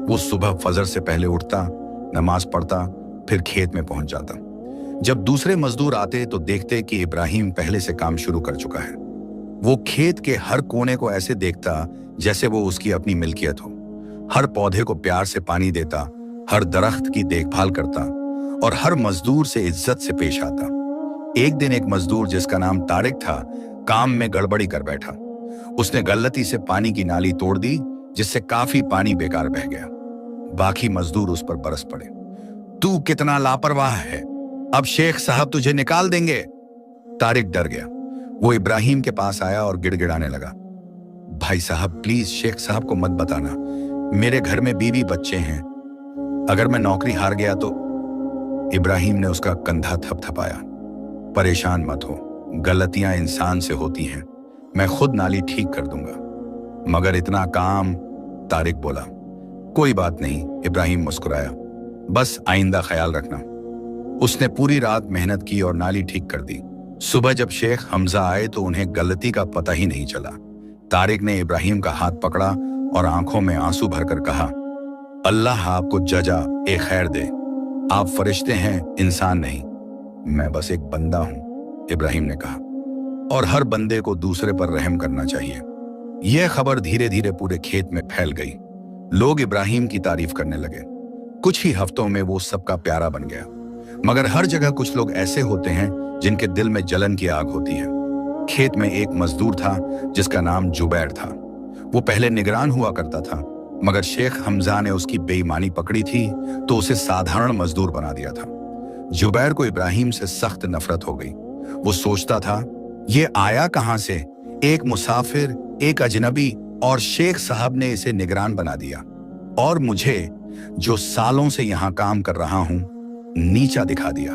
S1: वो सुबह फजर से पहले उठता, नमाज पढ़ता, फिर खेत में पहुंच जाता। जब दूसरे मजदूर आते तो देखते कि इब्राहिम पहले से काम शुरू कर चुका है। वो खेत के हर कोने को ऐसे देखता जैसे वो उसकी अपनी मिल्कियत हो। हर पौधे को प्यार से पानी देता, हर दरख्त की देखभाल करता और हर मजदूर से इज्जत से पेश आता। एक दिन एक मजदूर जिसका नाम तारिक था काम में गड़बड़ी कर बैठा। उसने गलती से पानी की नाली तोड़ दी, जिससे काफी पानी बेकार बह गया। बाकी मजदूर उस पर बरस पड़े। तू कितना लापरवाह है, अब शेख साहब तुझे निकाल देंगे। तारिक डर गया। वो इब्राहिम के पास आया और गिड़गिड़ाने लगा, भाई साहब प्लीज शेख साहब को मत बताना, मेरे घर में बीवी बच्चे हैं, अगर मैं नौकरी हार गया तो। इब्राहिम ने उसका कंधा थपथपाया। परेशान मत हो, गलतियां इंसान से होती हैं, मैं खुद नाली ठीक कर दूंगा। मगर इतना काम, तारिक बोला। कोई बात नहीं, इब्राहिम मुस्कुराया, बस आइंदा ख्याल रखना। उसने पूरी रात मेहनत की और नाली ठीक कर दी। सुबह जब शेख हमजा आए तो उन्हें गलती का पता ही नहीं चला। तारिक ने इब्राहिम का हाथ पकड़ा और आंखों में आंसू भरकर कहा, अल्लाह आपको जजा ए खैर दे, आप फरिश्ते हैं, इंसान नहीं। मैं बस एक बंदा हूं, इब्राहिम ने कहा, और हर बंदे को दूसरे पर रहम करना चाहिए। यह खबर धीरे धीरे पूरे खेत में फैल गई। लोग इब्राहिम की तारीफ करने लगे। कुछ ही हफ्तों में वो सबका प्यारा बन गया। मगर हर जगह कुछ लोग ऐसे होते हैं जिनके दिल में जलन की आग होती है। खेत में एक मजदूर था जिसका नाम जुबैर था। वो पहले निगरान हुआ करता था, मगर शेख हमजा ने उसकी बेईमानी पकड़ी थी तो उसे साधारण मजदूर बना दिया था। जुबैर को इब्राहिम से सख्त नफरत हो गई। वो सोचता था, ये आया कहां से, एक मुसाफिर, एक अजनबी, और शेख साहब ने इसे निगरान बना दिया, और मुझे जो सालों से यहां काम कर रहा हूं नीचा दिखा दिया।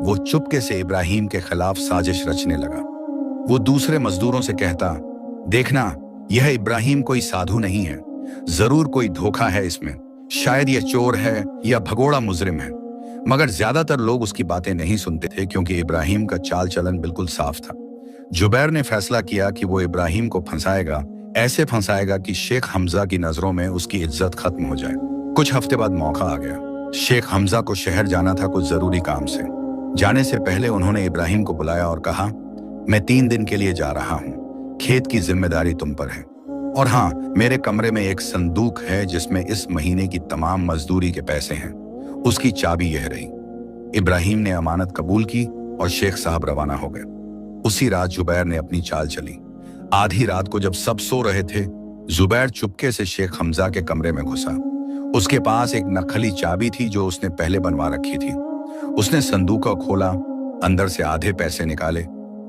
S1: वो चुपके से इब्राहिम के खिलाफ साजिश रचने लगा। वो दूसरे मजदूरों से कहता, देखना यह इब्राहिम कोई साधु नहीं है, जरूर कोई धोखा है इसमें, शायद यह चोर है या भगोड़ा मुजरिम है। मगर ज्यादातर लोग उसकी बातें नहीं सुनते थे क्योंकि इब्राहिम का चाल चलन बिल्कुल साफ था। जुबैर ने फैसला किया कि वो इब्राहिम को फंसाएगा, ऐसे फंसाएगा कि शेख हमजा की नजरों में उसकी इज्जत खत्म हो जाए। कुछ हफ्ते बाद मौका आ गया। शेख हमजा को शहर जाना था कुछ जरूरी काम से। जाने से पहले उन्होंने इब्राहिम को बुलाया और कहा, मैं 3 दिन के लिए जा रहा हूँ, खेत की जिम्मेदारी तुम पर है, और हाँ, मेरे कमरे में एक संदूक है जिसमें इस महीने की तमाम मजदूरी के पैसे हैं, उसकी चाबी यह रही। इब्राहिम ने अमानत कबूल की और शेख साहब रवाना हो गए। उसी रात जुबैर ने अपनी चाल चली। आधी रात को जब सब सो रहे थे, जुबैर चुपके से शेख हमजा के कमरे में घुसा। उसके पास एक नकली चाबी थी जो उसने पहले बनवा रखी थी। उसने संदूक को खोला, अंदर से आधे पैसे निकाले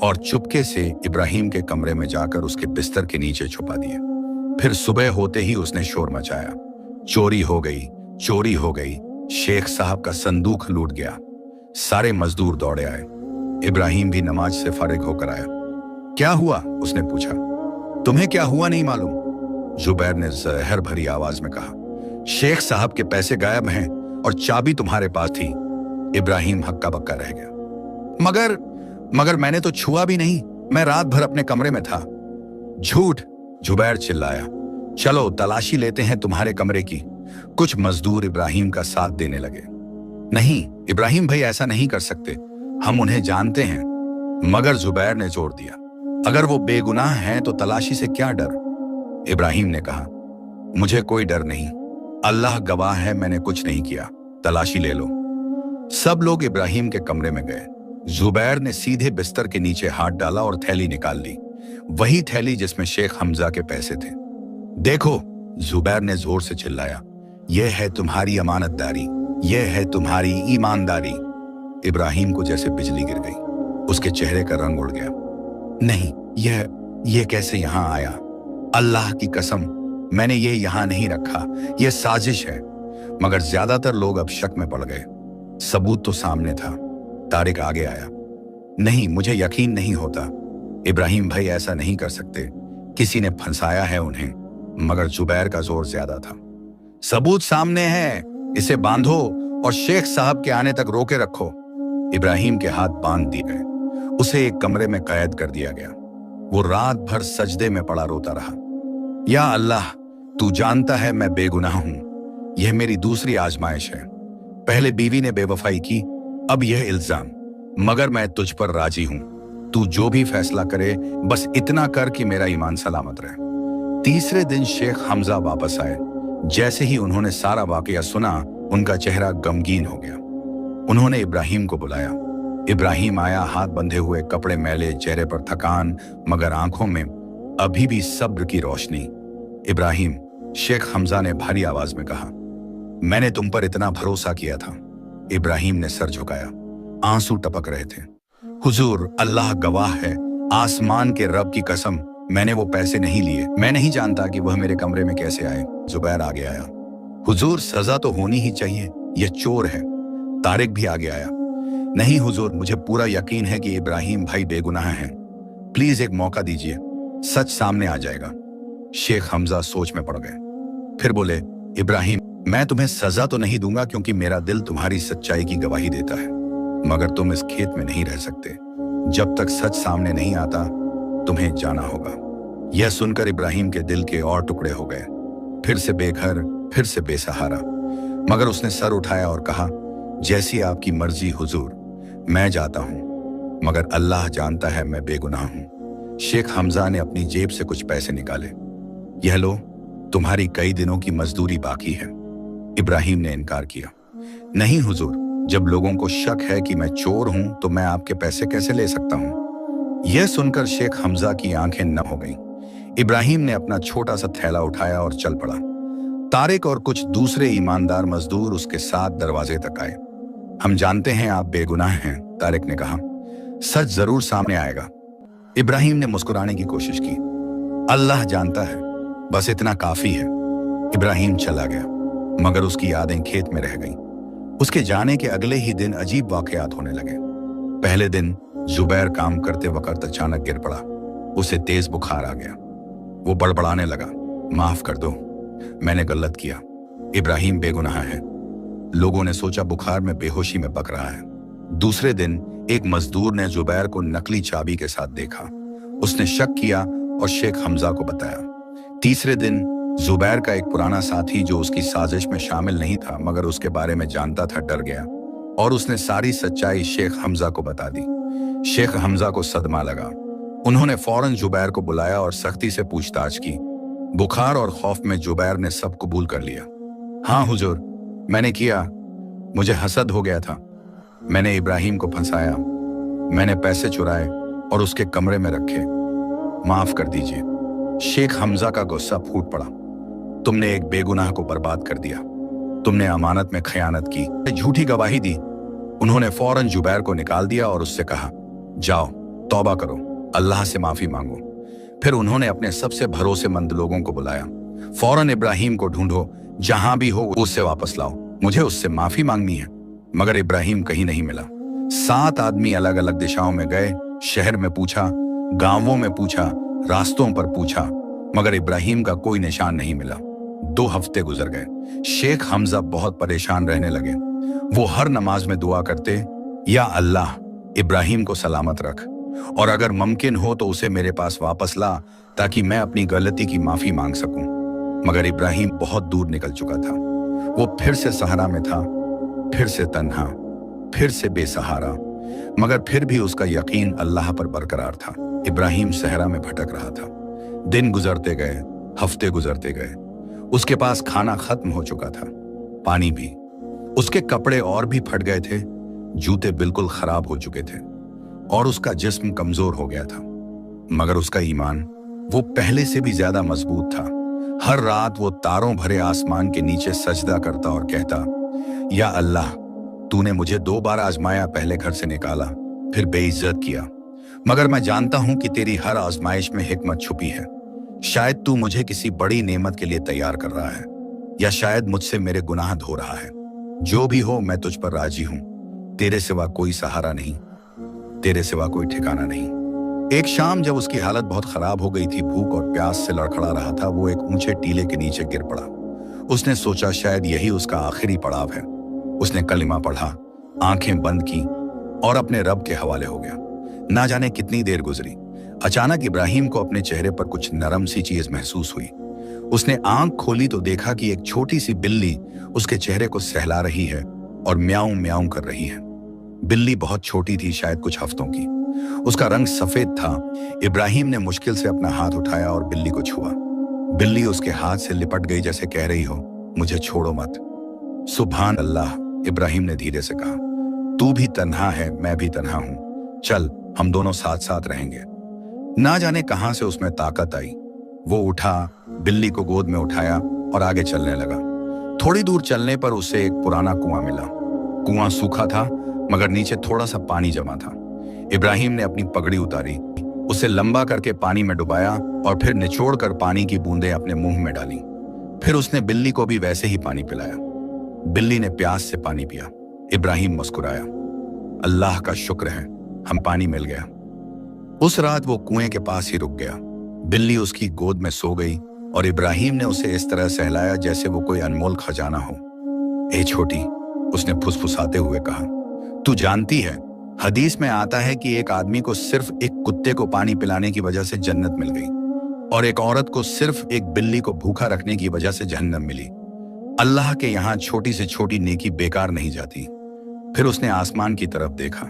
S1: और चुपके से इब्राहिम के कमरे में जाकर उसके बिस्तर के नीचे छुपा दिए। फिर सुबह होते ही उसने शोर मचाया, चोरी हो गई, चोरी हो गई, शेख साहब का संदूक लूट गया। सारे मजदूर दौड़े आए। इब्राहिम भी नमाज से फारिग होकर आया। क्या हुआ? उसने पूछा। तुम्हें क्या हुआ नहीं मालूम? जुबैर ने जहर भरी आवाज में कहा, शेख साहब के पैसे गायब हैं और चाबी तुम्हारे पास थी। इब्राहिम हक्का बक्का रह गया। मगर मैंने तो छुआ भी नहीं, मैं रात भर अपने कमरे में था। झूठ, जुबैर चिल्लाया। चलो तलाशी लेते हैं तुम्हारे कमरे की। कुछ मजदूर इब्राहिम का साथ देने लगे। नहीं इब्राहिम भाई, ऐसा नहीं कर सकते, हम उन्हें जानते हैं। मगर जुबैर ने जोर दिया, अगर वो बेगुनाह हैं तो तलाशी से क्या डर? इब्राहिम ने कहा, मुझे कोई डर नहीं, अल्लाह गवाह है, मैंने कुछ नहीं किया, तलाशी ले लो। सब लोग इब्राहिम के कमरे में गए। जुबैर ने सीधे बिस्तर के नीचे हाथ डाला और थैली निकाल ली, वही थैली जिसमें शेख हमजा के पैसे थे। देखो, जुबैर ने जोर से चिल्लाया, यह है तुम्हारी अमानतदारी, यह है तुम्हारी ईमानदारी। इब्राहिम को जैसे बिजली गिर गई, उसके चेहरे का रंग उड़ गया। नहीं, यह कैसे यहां आया? अल्लाह की कसम, मैंने ये यहां नहीं रखा, यह साजिश है। मगर ज्यादातर लोग अब शक में पड़ गए। सबूत तो सामने था। तारिक आगे आया। नहीं, मुझे यकीन नहीं होता, इब्राहिम भाई ऐसा नहीं कर सकते, किसी ने फंसाया है उन्हें। मगर जुबैर का जोर ज्यादा था। सबूत सामने है, इसे बांधो और शेख साहब के आने तक रोके रखो। इब्राहिम के हाथ बांध दिए गए, उसे एक कमरे में कैद कर दिया गया। वो रात भर सजदे में पड़ा रोता रहा। या अल्लाह, तू जानता है मैं बेगुनाह हूं, यह मेरी दूसरी आजमाइश है। पहले बीवी ने बेवफाई की, अब यह इल्जाम, मगर मैं तुझ पर राजी हूं। तू जो भी फैसला करे, बस इतना कर कि मेरा ईमान सलामत रहे। तीसरे दिन शेख हमजा वापस आए। जैसे ही उन्होंने सारा वाकया सुना, उनका चेहरा गमगीन हो गया। उन्होंने इब्राहिम को बुलाया। इब्राहिम आया, हाथ बंधे हुए, कपड़े मैले, चेहरे पर थकान, मगर आंखों में अभी भी सब्र की रोशनी। इब्राहिम, शेख हमजा ने भारी आवाज में कहा, मैंने तुम पर इतना भरोसा किया था। इब्राहिम ने सर झुकाया, आंसू टपक रहे थे। हुजूर, अल्लाह गवाह है, आसमान के रब की कसम, मैंने वो पैसे नहीं लिए। मैं नहीं जानता कि वह मेरे कमरे में कैसे आए। जुबैर आगे आया। हुजूर, सजा तो होनी ही चाहिए, यह चोर है। तारिक भी आगे आया। नहीं हुजूर, मुझे पूरा यकीन है कि इब्राहिम भाई बेगुनाह हैं। प्लीज एक मौका दीजिए, सच सामने आ जाएगा। शेख हमजा सोच में पड़ गए। फिर बोले, इब्राहिम, मैं तुम्हें सजा तो नहीं दूंगा क्योंकि मेरा दिल तुम्हारी सच्चाई की गवाही देता है, मगर तुम इस खेत में नहीं रह सकते। जब तक सच सामने नहीं आता तुम्हें जाना होगा। यह सुनकर इब्राहिम के दिल के और टुकड़े हो गए। फिर से बेघर, फिर से बेसहारा, मगर उसने सर उठाया और कहा, जैसी आपकी मर्जी हुजूर, मैं जाता हूं, मगर अल्लाह जानता है मैं बेगुनाह हूं। शेख हमजा ने अपनी जेब से कुछ पैसे निकाले। यह लो, तुम्हारी कई दिनों की मजदूरी बाकी है। इब्राहिम ने इनकार किया। नहीं हुजूर, जब लोगों को शक है कि मैं चोर हूं तो मैं आपके पैसे कैसे ले सकता हूं। यह सुनकर शेख हमजा की आंखें नम हो गईं। इब्राहिम ने अपना छोटा सा थैला उठाया और चल पड़ा। तारिक और कुछ दूसरे ईमानदार मजदूर उसके साथ दरवाजे तक आए। हम जानते हैं आप बेगुनाह हैं, तारिक ने कहा, सच जरूर सामने आएगा। इब्राहिम ने मुस्कुराने की कोशिश की। अल्लाह जानता है, बस इतना काफी है। इब्राहिम चला गया, मगर उसकी यादें खेत में रह गईं। उसके जाने के अगले ही दिन अजीब वाकयात होने लगे। पहले दिन जुबैर काम करते वक्त अचानक गिर पड़ा। उसे तेज बुखार आ गया। वो बड़बड़ाने लगा, माफ कर दो, मैंने गलत किया। इब्राहिम बेगुनाह है। लोगों ने सोचा बुखार में बेहोशी में पक रहा है। दूसरे दिन एक मजदूर ने जुबैर को नकली चाबी के साथ देखा। उसने शक किया और शेख हमजा को बताया। तीसरे दिन जुबैर का एक पुराना साथी जो उसकी साजिश में शामिल नहीं था मगर उसके बारे में जानता था, डर गया और उसने सारी सच्चाई शेख हमजा को बता दी। शेख हमजा को सदमा लगा। उन्होंने फौरन जुबैर को बुलाया और सख्ती से पूछताछ की। बुखार और खौफ में जुबैर ने सब कबूल कर लिया। हाँ हुजूर, मैंने किया, मुझे हसद हो गया था। मैंने इब्राहिम को फंसाया, मैंने पैसे चुराए और उसके कमरे में रखे। माफ कर दीजिए। शेख हमजा का गुस्सा फूट पड़ा। तुमने एक बेगुनाह को बर्बाद कर दिया। तुमने अमानत में खयानत की, झूठी गवाही दी। उन्होंने फौरन जुबैर को निकाल दिया और उससे कहा, जाओ तौबा करो, अल्लाह से माफी मांगो। फिर उन्होंने अपने सबसे भरोसेमंद लोगों को बुलाया। फौरन इब्राहिम को ढूंढो, जहां भी हो उससे वापस लाओ, मुझे उससे माफी मांगनी है। मगर इब्राहिम कहीं नहीं मिला। 7 आदमी अलग अलग दिशाओं में गए, शहर में पूछा, गांवों में पूछा, रास्तों पर पूछा, मगर इब्राहिम का कोई निशान नहीं मिला। 2 हफ्ते गुजर गए। शेख हमजा बहुत परेशान रहने लगे। वो हर नमाज में दुआ करते, या अल्लाह, इब्राहिम को सलामत रख और अगर मुमकिन हो तो उसे मेरे पास वापस ला ताकि मैं अपनी गलती की माफी मांग सकूं। मगर इब्राहिम बहुत दूर निकल चुका था। वो फिर से सहरा में था, फिर से तन्हा, फिर से बेसहारा, मगर फिर भी उसका यकीन अल्लाह पर बरकरार था। इब्राहिम सहरा में भटक रहा था। दिन गुजरते गए, हफ्ते गुजरते गए। उसके पास खाना खत्म हो चुका था, पानी भी। उसके कपड़े और भी फट गए थे, जूते बिल्कुल खराब हो चुके थे और उसका जिस्म कमजोर हो गया था। मगर उसका ईमान वो पहले से भी ज्यादा मजबूत था। हर रात वो तारों भरे आसमान के नीचे सजदा करता और कहता, या अल्लाह, तूने मुझे 2 बार आजमाया, पहले घर से निकाला, फिर बेइज्जत किया, मगर मैं जानता हूं कि तेरी हर आजमाइश में हिकमत छुपी है। शायद तू मुझे किसी बड़ी नेमत के लिए तैयार कर रहा है, या शायद मुझसे मेरे गुनाह धो रहा है। जो भी हो, मैं तुझ पर राजी हूं। तेरे सिवा कोई सहारा नहीं, तेरे सिवा कोई ठिकाना नहीं। एक शाम जब उसकी हालत बहुत खराब हो गई थी, भूख और प्यास से लड़खड़ा रहा था, वो एक ऊंचे टीले के नीचे गिर पड़ा। उसने सोचा शायद यही उसका आखिरी पड़ाव है। उसने कलिमा पढ़ा, आंखें बंद की और अपने रब के हवाले हो गया। ना जाने कितनी देर गुजरी। अचानक इब्राहिम को अपने चेहरे पर कुछ नरम सी चीज महसूस हुई। उसने आंख खोली तो देखा कि एक छोटी सी बिल्ली उसके चेहरे को सहला रही है और म्याऊं म्याऊं कर रही है। बिल्ली बहुत छोटी थी, शायद कुछ हफ्तों की। उसका रंग सफेद था। इब्राहिम ने मुश्किल से अपना हाथ उठाया और बिल्ली को छुआ। बिल्ली उसके हाथ से लिपट गई, जैसे कह रही हो, मुझे छोड़ो मत। सुभान अल्लाह, इब्राहिम ने धीरे से कहा, तू भी तन्हा है, मैं भी तन्हा हूं, चल हम दोनों साथ साथ रहेंगे। ना जाने कहां से उसमें ताकत आई। वो उठा, बिल्ली को गोद में उठाया और आगे चलने लगा। थोड़ी दूर चलने पर उसे एक पुराना कुआं मिला। कुआं सूखा था, मगर नीचे थोड़ा सा पानी जमा था। इब्राहिम ने अपनी पगड़ी उतारी, उसे लंबा करके पानी में डुबाया और फिर निचोड़ कर पानी की बूंदें अपने मुंह में डाली। फिर उसने बिल्ली को भी वैसे ही पानी पिलाया। बिल्ली ने प्यास से पानी पिया। इब्राहिम मुस्कुराया, अल्लाह का शुक्र है, हम पानी मिल गया। उस रात वो कुएं के पास ही रुक गया। बिल्ली उसकी गोद में सो गई और इब्राहिम ने उसे इस तरह सहलाया जैसे वो कोई अनमोल खजाना हो। ए छोटी, उसने फुसफुसाते हुए कहा, तू जानती है, हदीस में आता है कि एक आदमी को सिर्फ एक कुत्ते को पानी पिलाने की वजह से जन्नत मिल गई और एक औरत को सिर्फ एक बिल्ली को भूखा रखने की वजह से जहन्नम मिली। अल्लाह के यहाँ छोटी से छोटी नेकी बेकार नहीं जाती। फिर उसने आसमान की तरफ देखा।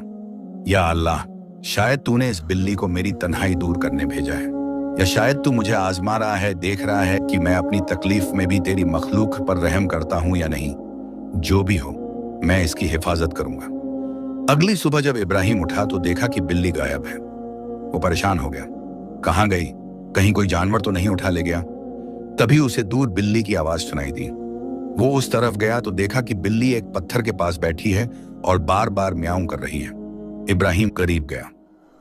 S1: या अल्लाह, शायद तूने इस बिल्ली को मेरी तन्हाई दूर करने भेजा है, या शायद तू मुझे आजमा रहा है, देख रहा है कि मैं अपनी तकलीफ में भी तेरी मखलूक पर रहम करता हूं या नहीं। जो भी हो, मैं इसकी हिफाजत करूंगा। अगली सुबह जब इब्राहिम उठा तो देखा कि बिल्ली गायब है। वो परेशान हो गया, कहां गई, कहीं कोई जानवर तो नहीं उठा ले गया। तभी उसे दूर बिल्ली की आवाज सुनाई दी। वो उस तरफ गया तो देखा कि बिल्ली एक पत्थर के पास बैठी है और बार बार म्याऊं कर रही है। इब्राहिम करीब गया।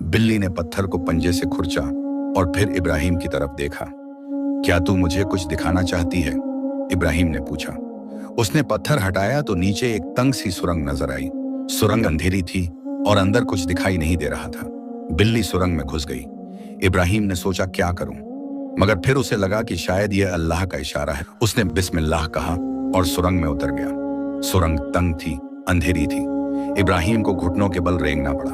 S1: बिल्ली ने पत्थर को पंजे से खुरचा और फिर इब्राहिम की तरफ देखा। क्या तू मुझे कुछ दिखाना चाहती है? इब्राहिम ने पूछा। उसने पत्थर हटाया तो नीचे एक तंग सी सुरंग नजर आई। सुरंग अंधेरी थी और अंदर कुछ दिखाई नहीं दे रहा था। बिल्ली सुरंग में घुस गई। इब्राहिम ने सोचा क्या करूं, मगर फिर उसे लगा कि शायद यह अल्लाह का इशारा है। उसने बिस्मिल्लाह कहा और सुरंग में उतर गया। सुरंग तंग थी, अंधेरी थी। इब्राहिम को घुटनों के बल रेंगना पड़ा।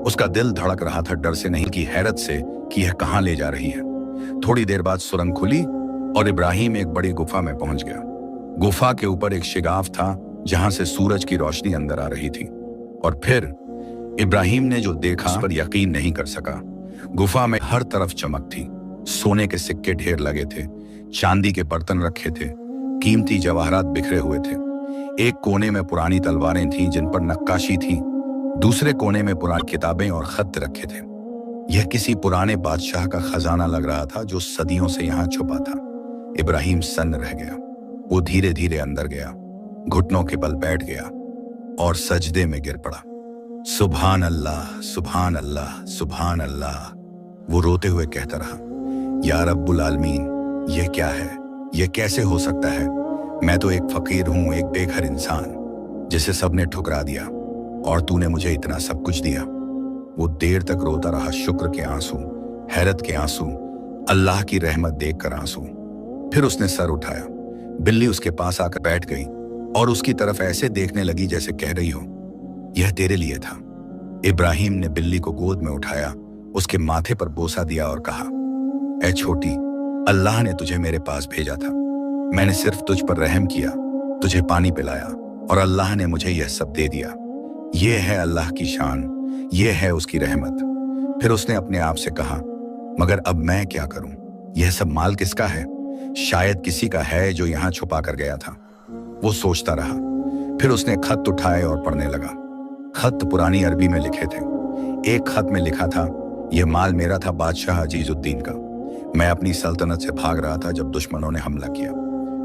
S1: उसका दिल धड़क रहा था, डर से नहीं कि हैरत से कि यह कहां ले जा रही है। थोड़ी देर बाद सुरंग खुली और इब्राहिम एक बड़ी गुफा में पहुंच गया। गुफा के ऊपर एक शिगाफ था जहां से सूरज की रोशनी अंदर आ रही थी। और फिर इब्राहिम ने जो देखा उस पर यकीन नहीं कर सका। गुफा में हर तरफ चमक थी। सोने के सिक्के ढेर लगे थे, चांदी के बर्तन रखे थे, कीमती जवाहरात बिखरे हुए थे। एक कोने में पुरानी तलवारें थीं जिन पर नक्काशी थी। दूसरे कोने में पुरानी किताबें और खत रखे थे। यह किसी पुराने बादशाह का खजाना लग रहा था जो सदियों से यहाँ छुपा था। इब्राहिम सन्न रह गया। वो धीरे धीरे अंदर गया, घुटनों के बल बैठ गया और सजदे में गिर पड़ा। सुभान अल्लाह, सुभान अल्लाह, सुभान अल्लाह। वो रोते हुए कहता रहा, या रब्बुल आलमीन, यह क्या है, यह कैसे हो सकता है? मैं तो एक फकीर हूं, एक बेघर इंसान जिसे सबने ठुकरा दिया, और तूने मुझे इतना सब कुछ दिया। वो देर तक रोता रहा, शुक्र के आंसू, हैरत के आंसू, अल्लाह की रहमत देखकर आंसू। फिर उसने सर उठाया। बिल्ली उसके पास आकर बैठ गई और उसकी तरफ ऐसे देखने लगी जैसे कह रही हो, यह तेरे लिए था। इब्राहिम ने बिल्ली को गोद में उठाया, उसके माथे पर बोसा दिया और कहा, ऐ छोटी, अल्लाह ने तुझे मेरे पास भेजा था। मैंने सिर्फ तुझ पर रहम किया, तुझे पानी पिलाया और अल्लाह ने मुझे यह सब दे दिया। यह है अल्लाह की शान, यह है उसकी रहमत। फिर उसने अपने आप से कहा, मगर अब मैं क्या करूं? यह सब माल किसका है? शायद किसी का है जो यहां छुपा कर गया था। वो सोचता रहा। फिर उसने खत उठाए और पढ़ने लगा। खत पुरानी अरबी में लिखे थे। एक खत में लिखा था, यह माल मेरा था बादशाह अजीजुद्दीन का। मैं अपनी सल्तनत से भाग रहा था जब दुश्मनों ने हमला किया।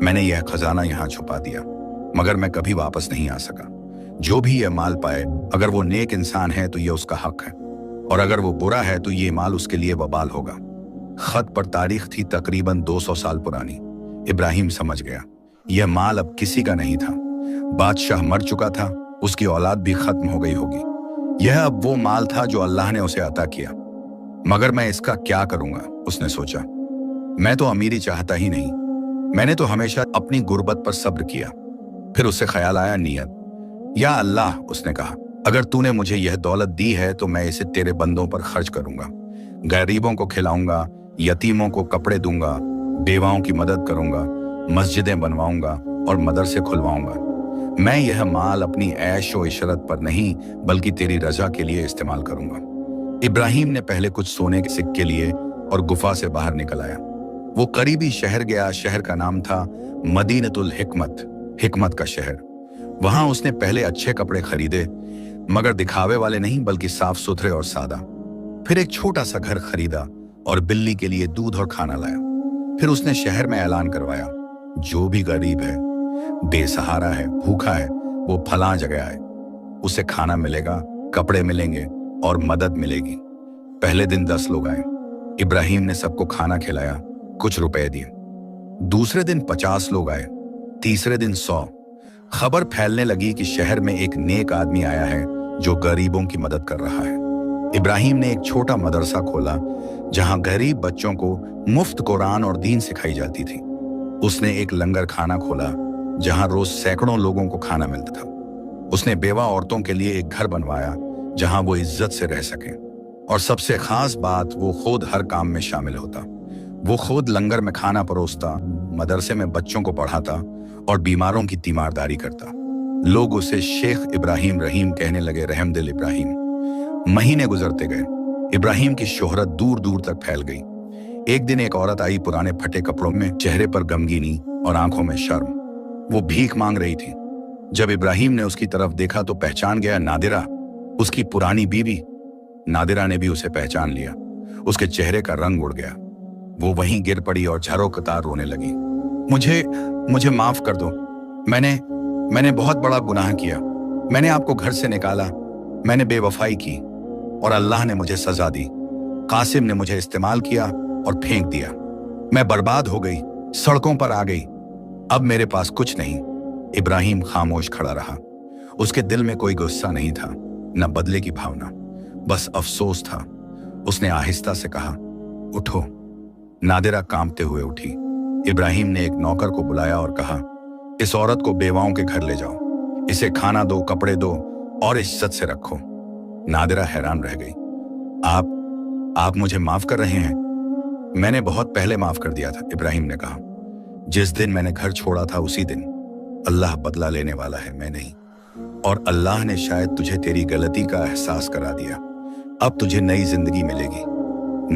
S1: मैंने यह खजाना यहाँ छुपा दिया, मगर मैं कभी वापस नहीं आ सका। जो भी यह माल पाए, अगर वो नेक इंसान है तो यह उसका हक है, और अगर वो बुरा है तो ये माल उसके लिए वबाल होगा। खत पर तारीख थी तकरीबन 200 साल पुरानी। इब्राहिम समझ गया, यह माल अब किसी का नहीं था। बादशाह मर चुका था, उसकी औलाद भी खत्म हो गई होगी। यह अब वो माल था जो अल्लाह ने उसे अता किया। मगर मैं इसका क्या करूंगा, उसने सोचा। मैं तो अमीरी चाहता ही नहीं, मैंने तो हमेशा अपनी गुर्बत पर सब्र किया। फिर उसे ख्याल आया नियत। या अल्लाह, उसने कहा, अगर तूने मुझे यह दौलत दी है तो मैं इसे तेरे बंदों पर खर्च करूंगा। गरीबों को खिलाऊंगा, यतीमों को कपड़े दूंगा, बेवाओं की मदद करूंगा, मस्जिदें बनवाऊंगा और मदरसे खुलवाऊंगा। मैं यह माल अपनी ऐश व इशरत पर नहीं बल्कि तेरी रजा के लिए इस्तेमाल करूंगा। इब्राहिम ने पहले कुछ सोने के सिक्के लिए और गुफा से बाहर निकल आया। वो करीबी शहर गया। शहर का नाम था मदीनतुल हिकमत, हिकमत का शहर। वहां उसने पहले अच्छे कपड़े खरीदे, मगर दिखावे वाले नहीं बल्कि साफ सुथरे और सादा। फिर एक छोटा सा घर खरीदा और बिल्ली के लिए दूध और खाना लाया। फिर उसने शहर में ऐलान करवाया, जो भी गरीब है, बेसहारा है, भूखा है, वो फलां जगह आए, उसे खाना मिलेगा, कपड़े मिलेंगे और मदद मिलेगी। पहले दिन 10 लोग आए। इब्राहिम ने सबको खाना खिलाया, कुछ रुपए दिए। दूसरे दिन 50 लोग आए, तीसरे दिन 100। खबर फैलने लगी कि शहर में एक नेक आदमी आया है जो गरीबों की मदद कर रहा है। इब्राहिम ने एक छोटा मदरसा खोला जहां गरीब बच्चों को मुफ्त कुरान और दीन सिखाई जाती थी। उसने एक लंगर खाना खोला जहां रोज सैकड़ों लोगों को खाना मिलता था। उसने बेवा औरतों के लिए एक घर बनवाया जहां वो इज्जत से रह सकें। और सबसे खास बात, वो खुद हर काम में शामिल होता। वो खुद लंगर में खाना परोसता, मदरसे में बच्चों को पढ़ाता और बीमारों की तीमारदारी करता। लोग उसे शेख इब्राहिम रहीम कहने लगे, रहमदिल इब्राहिम। महीने गुजरते गए, इब्राहिम की शोहरत दूर दूर तक फैल गई। एक दिन एक औरत आई, पुराने फटे कपड़ों में, चेहरे पर गमगीनी और आंखों में शर्म। वो भीख मांग रही थी। जब इब्राहिम ने उसकी तरफ देखा तो पहचान गया, नादिरा, उसकी पुरानी बीवी। नादिरा ने भी उसे पहचान लिया। उसके चेहरे का रंग उड़ गया। वो वहीं गिर पड़ी और झरों-कतार रोने लगी। मुझे माफ कर दो। मैंने बहुत बड़ा गुनाह किया। मैंने आपको घर से निकाला, मैंने बेवफाई की और अल्लाह ने मुझे सजा दी। कासिम ने मुझे इस्तेमाल किया और फेंक दिया। मैं बर्बाद हो गई, सड़कों पर आ गई। अब मेरे पास कुछ नहीं। इब्राहिम खामोश खड़ा रहा। उसके दिल में कोई गुस्सा नहीं था, न बदले की भावना, बस अफसोस था। उसने आहिस्ता से कहा, उठो। नादिरा कांपते हुए उठी। इब्राहिम ने एक नौकर को बुलाया और कहा, इस औरत को बेवाओं के घर ले जाओ, इसे खाना दो, कपड़े दो और इज्जत से रखो। नादिरा हैरान रह गई। आप मुझे माफ कर रहे हैं? मैंने बहुत पहले माफ कर दिया था, इब्राहिम ने कहा। जिस दिन मैंने घर छोड़ा था उसी दिन। अल्लाह बदला लेने वाला है, मैं नहीं। और अल्लाह ने शायद तुझे तेरी गलती का एहसास करा दिया। अब तुझे नई जिंदगी मिलेगी।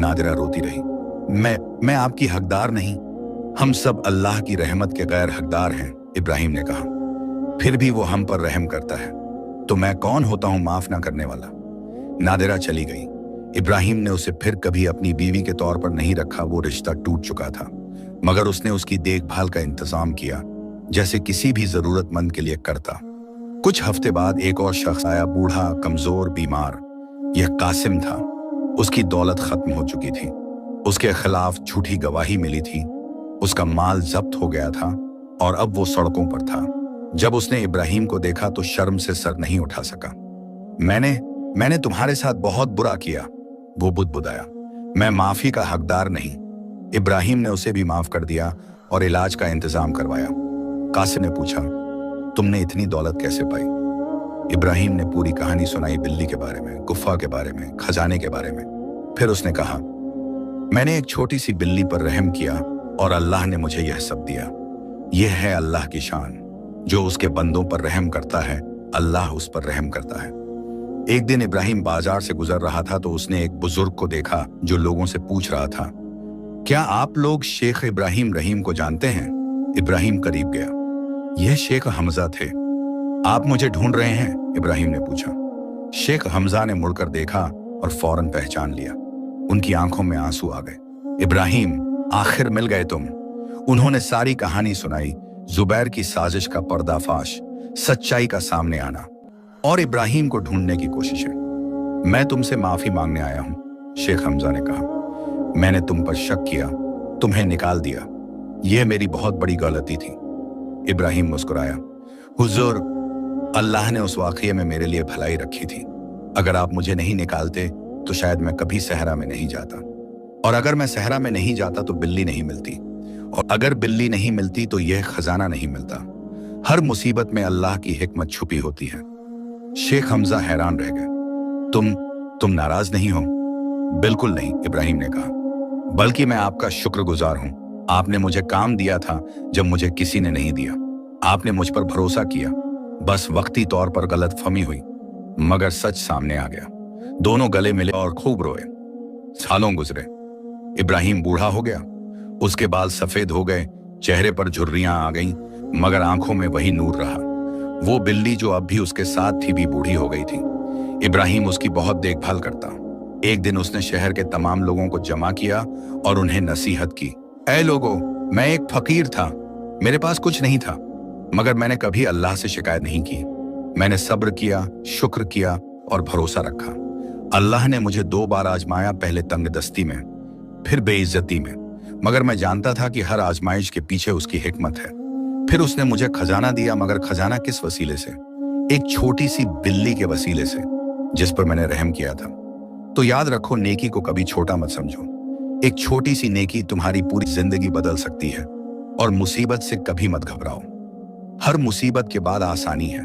S1: नादिरा रोती रही। मैं आपकी हकदार नहीं, हम सब अल्लाह की रहमत के गैर हकदार हैं, इब्राहिम ने कहा। फिर भी वो हम पर रहम करता है, तो मैं कौन होता हूं माफ ना करने वाला। नादिरा चली गई। इब्राहिम ने उसे फिर कभी अपनी बीवी के तौर पर नहीं रखा। वो रिश्ता टूट चुका था, मगर उसने उसकी देखभाल का इंतजाम किया जैसे किसी भी जरूरतमंद के लिए करता। कुछ हफ्ते बाद एक और शख्स आया, बूढ़ा, कमजोर, बीमार। यह कासिम था। उसकी दौलत खत्म हो चुकी थी। उसके खिलाफ झूठी गवाही मिली थी। उसका माल जब्त हो गया था और अब वो सड़कों पर था। जब उसने इब्राहिम को देखा तो शर्म से सर नहीं उठा सका। मैंने तुम्हारे साथ बहुत बुरा किया, वो बुदबुदाया। मैं माफी का हकदार नहीं। इब्राहिम ने उसे भी माफ कर दिया और इलाज का इंतजाम करवाया। कासिम ने पूछा, तुमने इतनी दौलत कैसे पाई? इब्राहिम ने पूरी कहानी सुनाई, बिल्ली के बारे में, गुफा के बारे में, खजाने के बारे में। फिर उसने कहा, मैंने एक छोटी सी बिल्ली पर रहम किया और अल्लाह ने मुझे यह सब दिया। यह है अल्लाह की शान। जो उसके बंदों पर रहम करता है, अल्लाह उस पर रहम करता है। एक दिन इब्राहिम बाजार से गुजर रहा था तो उसने एक बुजुर्ग को देखा जो लोगों से पूछ रहा था, क्या आप लोग शेख इब्राहिम रहीम को जानते हैं? इब्राहिम करीब गया। यह शेख हमजा थे। आप मुझे ढूंढ रहे हैं? इब्राहिम ने पूछा। शेख हमजा ने मुड़कर देखा और फौरन पहचान लिया। उनकी आंखों में आंसू आ गए। इब्राहिम, आखिर मिल गए तुम। उन्होंने सारी कहानी सुनाई, जुबैर की साजिश का पर्दाफाश, सच्चाई का सामने आना और इब्राहिम को ढूंढने की कोशिशें। मैं तुमसे माफी मांगने आया हूं, शेख हमजा ने कहा। मैंने तुम पर शक किया, तुम्हें निकाल दिया। यह मेरी बहुत बड़ी गलती थी। इब्राहिम मुस्कुराया। हुजूर, अल्लाह ने उस वाकये में मेरे लिए भलाई रखी थी। अगर आप मुझे नहीं निकालते तो शायद मैं कभी सहरा में नहीं जाता, और अगर मैं सहरा में नहीं जाता तो बिल्ली नहीं मिलती, और अगर बिल्ली नहीं मिलती तो यह खजाना नहीं मिलता। हर मुसीबत में अल्लाह की हिकमत छुपी होती है। शेख हमजा हैरान रह गए। तुम नाराज नहीं हो? बिल्कुल नहीं, इब्राहिम ने कहा, बल्कि मैं आपका शुक्रगुजार हूं। आपने मुझे काम दिया था जब मुझे किसी ने नहीं दिया। आपने मुझ पर भरोसा किया। बस वक्ती तौर पर गलतफहमी हुई, मगर सच सामने आ गया। दोनों गले मिले और खूब रोए। सालों गुजरे। इब्राहिम बूढ़ा हो गया। उसके बाल सफेद हो गए, चेहरे पर झुर्रियां आ गईं, मगर आंखों में वही नूर रहा। वो बिल्ली जो अब भी उसके साथ थी भी बूढ़ी हो गई थी। इब्राहिम उसकी बहुत देखभाल करता। एक दिन उसने शहर के तमाम लोगों को जमा किया और उन्हें नसीहत की। ऐ लोगों, मैं एक फकीर था, मेरे पास कुछ नहीं था, मगर मैंने कभी अल्लाह से शिकायत नहीं की। मैंने सब्र किया, शुक्र किया और भरोसा रखा। अल्लाह ने मुझे 2 बार आजमाया, पहले तंगदस्ती में, फिर बेइज्जती में, मगर मैं जानता था कि हर आजमाइश के पीछे उसकी हिकमत है। फिर उसने मुझे खजाना दिया, मगर खजाना किस वसीले से? एक छोटी सी बिल्ली के वसीले से, जिस पर मैंने रहम किया था। तो याद रखो, नेकी को कभी छोटा मत समझो। एक छोटी सी नेकी तुम्हारी पूरी जिंदगी बदल सकती है। और मुसीबत से कभी मत घबराओ, हर मुसीबत के बाद आसानी है।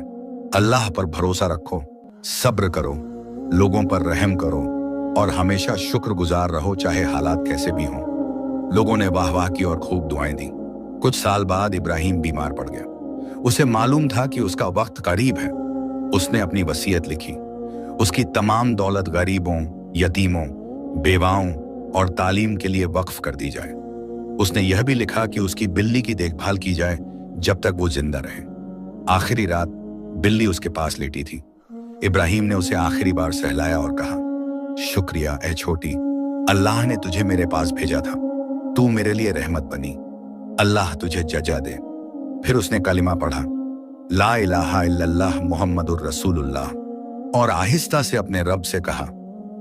S1: अल्लाह पर भरोसा रखो, सब्र करो, लोगों पर रहम करो और हमेशा शुक्रगुजार रहो, चाहे हालात कैसे भी हों। लोगों ने वाह वाह की और खूब दुआएं दी। कुछ साल बाद इब्राहिम बीमार पड़ गया। उसे मालूम था कि उसका वक्त करीब है। उसने अपनी वसीयत लिखी। उसकी तमाम दौलत गरीबों, यतीमों, बेवाओं और तालीम के लिए वक्फ कर दी जाए। उसने यह भी लिखा कि उसकी बिल्ली की देखभाल की जाए जब तक वो जिंदा रहे। आखिरी रात बिल्ली उसके पास लेटी थी। इब्राहिम ने उसे आखिरी बार सहलाया और कहा, शुक्रिया ए छोटी, अल्लाह ने तुझे मेरे पास भेजा था, तू मेरे लिए रहमत बनी, अल्लाह तुझे जजा दे। फिर उसने कलिमा पढ़ा, ला इलाहा इल्लल्लाह मुहम्मदुर रसूलुल्लाह, और आहिस्ता से अपने रब से कहा,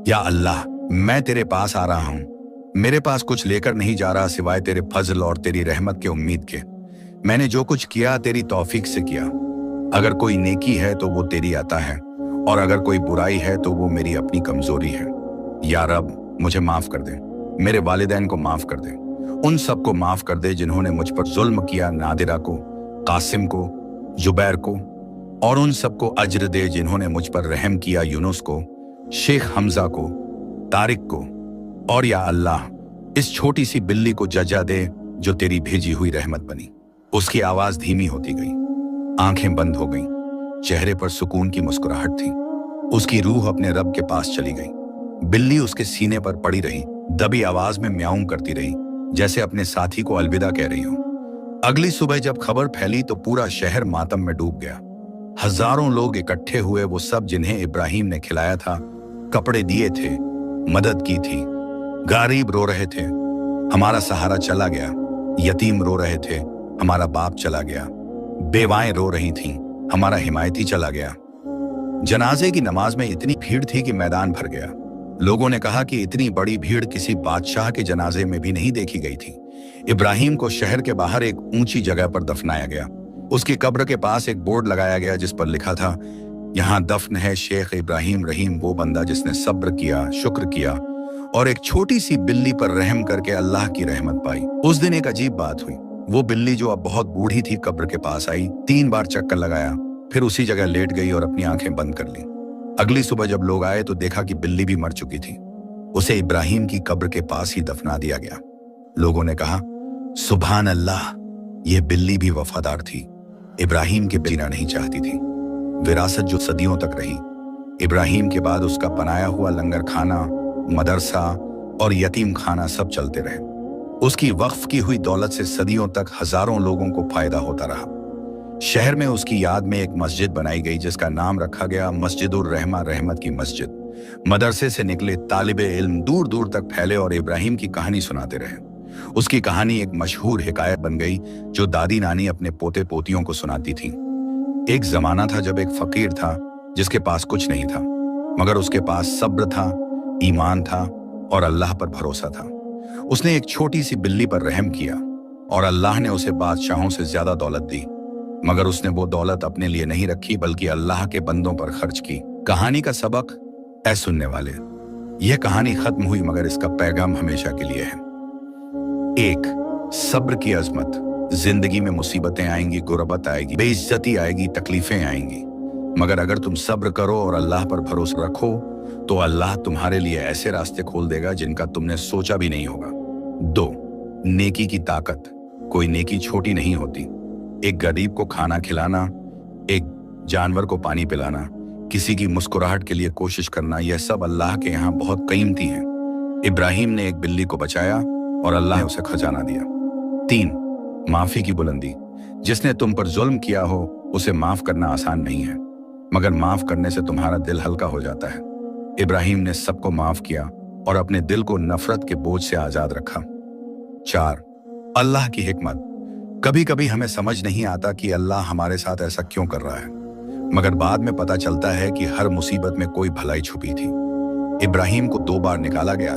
S1: या अल्लाह, मैं तेरे पास आ रहा हूं। मेरे पास कुछ लेकर नहीं जा रहा सिवाय तेरे फजल और तेरी रहमत के उम्मीद के। मैंने जो कुछ किया तेरी तौफीक से किया। अगर कोई नेकी है तो वो तेरी अता है, और अगर कोई बुराई है तो वो मेरी अपनी कमजोरी है। या रब, मुझे माफ कर दे, मेरे वालिदैन को माफ कर दे, उन सबको माफ कर दे जिन्होंने मुझ पर जुल्म किया, नादिरा को, कासिम को, जुबैर को, और उन सबको अज्र दे जिन्होंने मुझ पर रहम किया, यूनुस को, शेख हमजा को, तारिक को। और या अल्लाह, इस छोटी सी बिल्ली को जजा दे जो तेरी भेजी हुई रहमत बनी। उसकी आवाज धीमी होती गई, आंखें बंद हो गईं, चेहरे पर सुकून की मुस्कुराहट थी। उसकी रूह अपने रब के पास चली गई। बिल्ली उसके सीने पर पड़ी रही, दबी आवाज में म्याऊं करती रही, जैसे अपने साथी को अलविदा कह रही हो। अगली सुबह जब खबर फैली तो पूरा शहर मातम में डूब गया। हजारों लोग इकट्ठे हुए, वो सब जिन्हें इब्राहिम ने खिलाया था, कपड़े दिए थे, मदद की थी। गरीब रो रहे थे, हमारा सहारा चला गया। यतीम रो रहे थे, हमारा बाप चला गया। बेवाएं रो रही थीं, हमारा हिमायती चला गया। जनाजे की नमाज में इतनी भीड़ थी कि मैदान भर गया। लोगों ने कहा कि इतनी बड़ी भीड़ किसी बादशाह के जनाजे में भी नहीं देखी गई थी। इब्राहिम को शहर के बाहर एक ऊंची जगह पर दफनाया गया। उसकी कब्र के पास एक बोर्ड लगाया गया जिस पर लिखा था, यहाँ दफन है शेख इब्राहिम रहीम, वो बंदा जिसने सब्र किया, शुक्र किया और एक छोटी सी बिल्ली पर रहम करके अल्लाह की रहमत पाई। उस दिन एक अजीब बात हुई। वो बिल्ली जो अब बहुत बूढ़ी थी कब्र के पास आई, 3 बार चक्कर लगाया, फिर उसी जगह लेट गई और अपनी आंखें बंद कर ली। अगली सुबह जब लोग आए तो देखा कि बिल्ली भी मर चुकी थी। उसे इब्राहिम की कब्र के पास ही दफना दिया गया। लोगों ने कहा, सुभान अल्लाह, यह बिल्ली भी वफादार थी, इब्राहिम के जीना नहीं चाहती थी। विरासत जो सदियों तक रही। इब्राहिम के बाद उसका बनाया हुआ लंगर खाना, मदरसा और यतीम खाना सब चलते रहे। उसकी वक्फ की हुई दौलत से सदियों तक हजारों लोगों को फायदा होता रहा। शहर में उसकी याद में एक मस्जिद बनाई गई जिसका नाम रखा गया मस्जिदुर रहमा, रहमत की मस्जिद। मदरसे से निकले तालिबे इल्म दूर दूर तक फैले और इब्राहिम की कहानी सुनाते रहे। उसकी कहानी एक मशहूर हिकायत बन गई जो दादी नानी अपने पोते पोतियों को सुनाती थी। एक जमाना था जब एक फकीर था जिसके पास कुछ नहीं था, मगर उसके पास सब्र था, ईमान था और अल्लाह पर भरोसा था। उसने एक छोटी सी बिल्ली पर रहम किया और अल्लाह ने उसे बादशाहों से ज्यादा दौलत दी, मगर उसने वो दौलत अपने लिए नहीं रखी बल्कि अल्लाह के बंदों पर खर्च की। कहानी का सबक, ऐ सुनने वाले, यह कहानी खत्म हुई मगर इसका पैगाम हमेशा के लिए है। 1. सब्र की अजमत। जिंदगी में मुसीबतें आएंगी, गुर्बत आएगी, बेइज्जती आएगी, तकलीफें आएंगी, मगर अगर तुम सब्र करो और अल्लाह पर भरोसा रखो तो अल्लाह तुम्हारे लिए ऐसे रास्ते खोल देगा जिनका तुमने सोचा भी नहीं होगा। 2. नेकी की ताकत। कोई नेकी छोटी नहीं होती। एक गरीब को खाना खिलाना, एक जानवर को पानी पिलाना, किसी की मुस्कुराहट के लिए कोशिश करना, यह सब अल्लाह के यहाँ बहुत कीमती है। इब्राहिम ने एक बिल्ली को बचाया और अल्लाह ने उसे खजाना दिया। 3. माफी की बुलंदी। जिसने तुम पर जुल्म किया हो उसे माफ करना आसान नहीं है, मगर माफ करने से तुम्हारा दिल हल्का हो जाता है। इब्राहिम ने सबको माफ किया और अपने दिल को नफरत के बोझ से आजाद रखा। 4. अल्लाह की हिकमत। कभी कभी हमें समझ नहीं आता कि अल्लाह हमारे साथ ऐसा क्यों कर रहा है, मगर बाद में पता चलता है कि हर मुसीबत में कोई भलाई छुपी थी। इब्राहिम को 2 बार निकाला गया,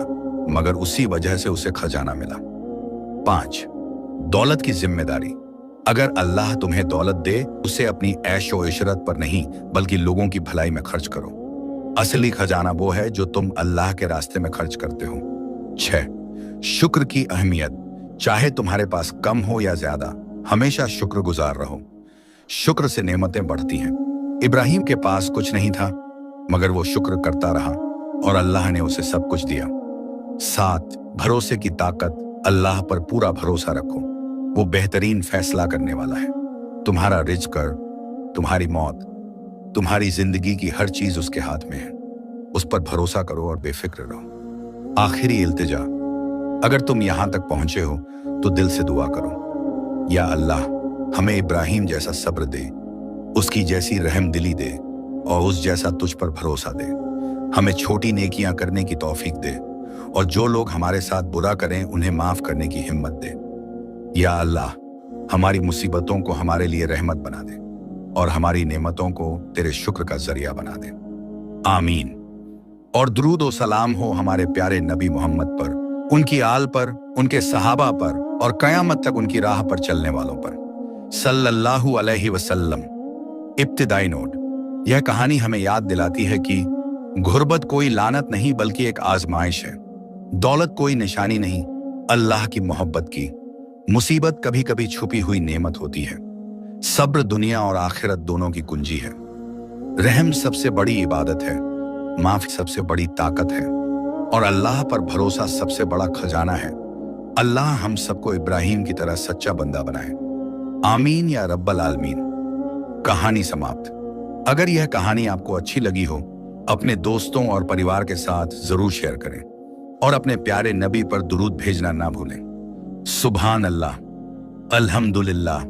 S1: मगर उसी वजह से उसे खजाना मिला। 5. दौलत की जिम्मेदारी। अगर अल्लाह तुम्हें दौलत दे, उसे अपनी ऐशो इशरत पर नहीं बल्कि लोगों की भलाई में खर्च करो। असली खजाना वो है जो तुम अल्लाह के रास्ते में खर्च करते हो। 6. शुक्र की अहमियत। चाहे तुम्हारे पास कम हो या ज्यादा, हमेशा शुक्रगुजार रहो। शुक्र से नेमतें बढ़ती हैं। इब्राहिम के पास कुछ नहीं था, मगर वो शुक्र करता रहा और अल्लाह ने उसे सब कुछ दिया। 7. भरोसे की ताकत। अल्लाह पर पूरा भरोसा रखो, वो बेहतरीन फैसला करने वाला है। तुम्हारा रिज्क, तुम्हारी मौत, तुम्हारी जिंदगी की हर चीज उसके हाथ में है। उस पर भरोसा करो और बेफिक्र रहो। आखिरी इल्तिजा। अगर तुम यहां तक पहुंचे हो तो दिल से दुआ करो, या अल्लाह हमें इब्राहिम जैसा सब्र दे, उसकी जैसी रहम दिली दे और उस जैसा तुझ पर भरोसा दे। हमें छोटी नेकियां करने की तौफीक दे और जो लोग हमारे साथ बुरा करें उन्हें माफ करने की हिम्मत दे। या अल्लाह हमारी मुसीबतों को हमारे लिए रहमत बना दे और हमारी नेमतों को तेरे शुक्र का जरिया बना दे। आमीन। और दुरूद और सलाम हो हमारे प्यारे नबी मोहम्मद पर, उनकी आल पर, उनके सहाबा पर और कयामत तक उनकी राह पर चलने वालों पर, सल्लल्लाहु अलैहि वसल्लम। इब्तिदाई नोट। यह कहानी हमें याद दिलाती है कि गुर्बत कोई लानत नहीं बल्कि एक आजमाइश है। दौलत कोई निशानी नहीं, अल्लाह की मोहब्बत की। मुसीबत कभी कभी छुपी हुई नेमत होती है। सब्र दुनिया और आखिरत दोनों की कुंजी है। रहम सबसे बड़ी इबादत है, माफी सबसे बड़ी ताकत है और अल्लाह पर भरोसा सबसे बड़ा खजाना है। अल्लाह हम सबको इब्राहिम की तरह सच्चा बंदा बनाए। आमीन या रब्बल आलमीन। कहानी समाप्त। अगर यह कहानी आपको अच्छी लगी हो, अपने दोस्तों और परिवार के साथ जरूर शेयर करें और अपने प्यारे नबी पर दुरूद भेजना ना भूलें। सुभान अल्लाह, अल्हम्दुलिल्लाह,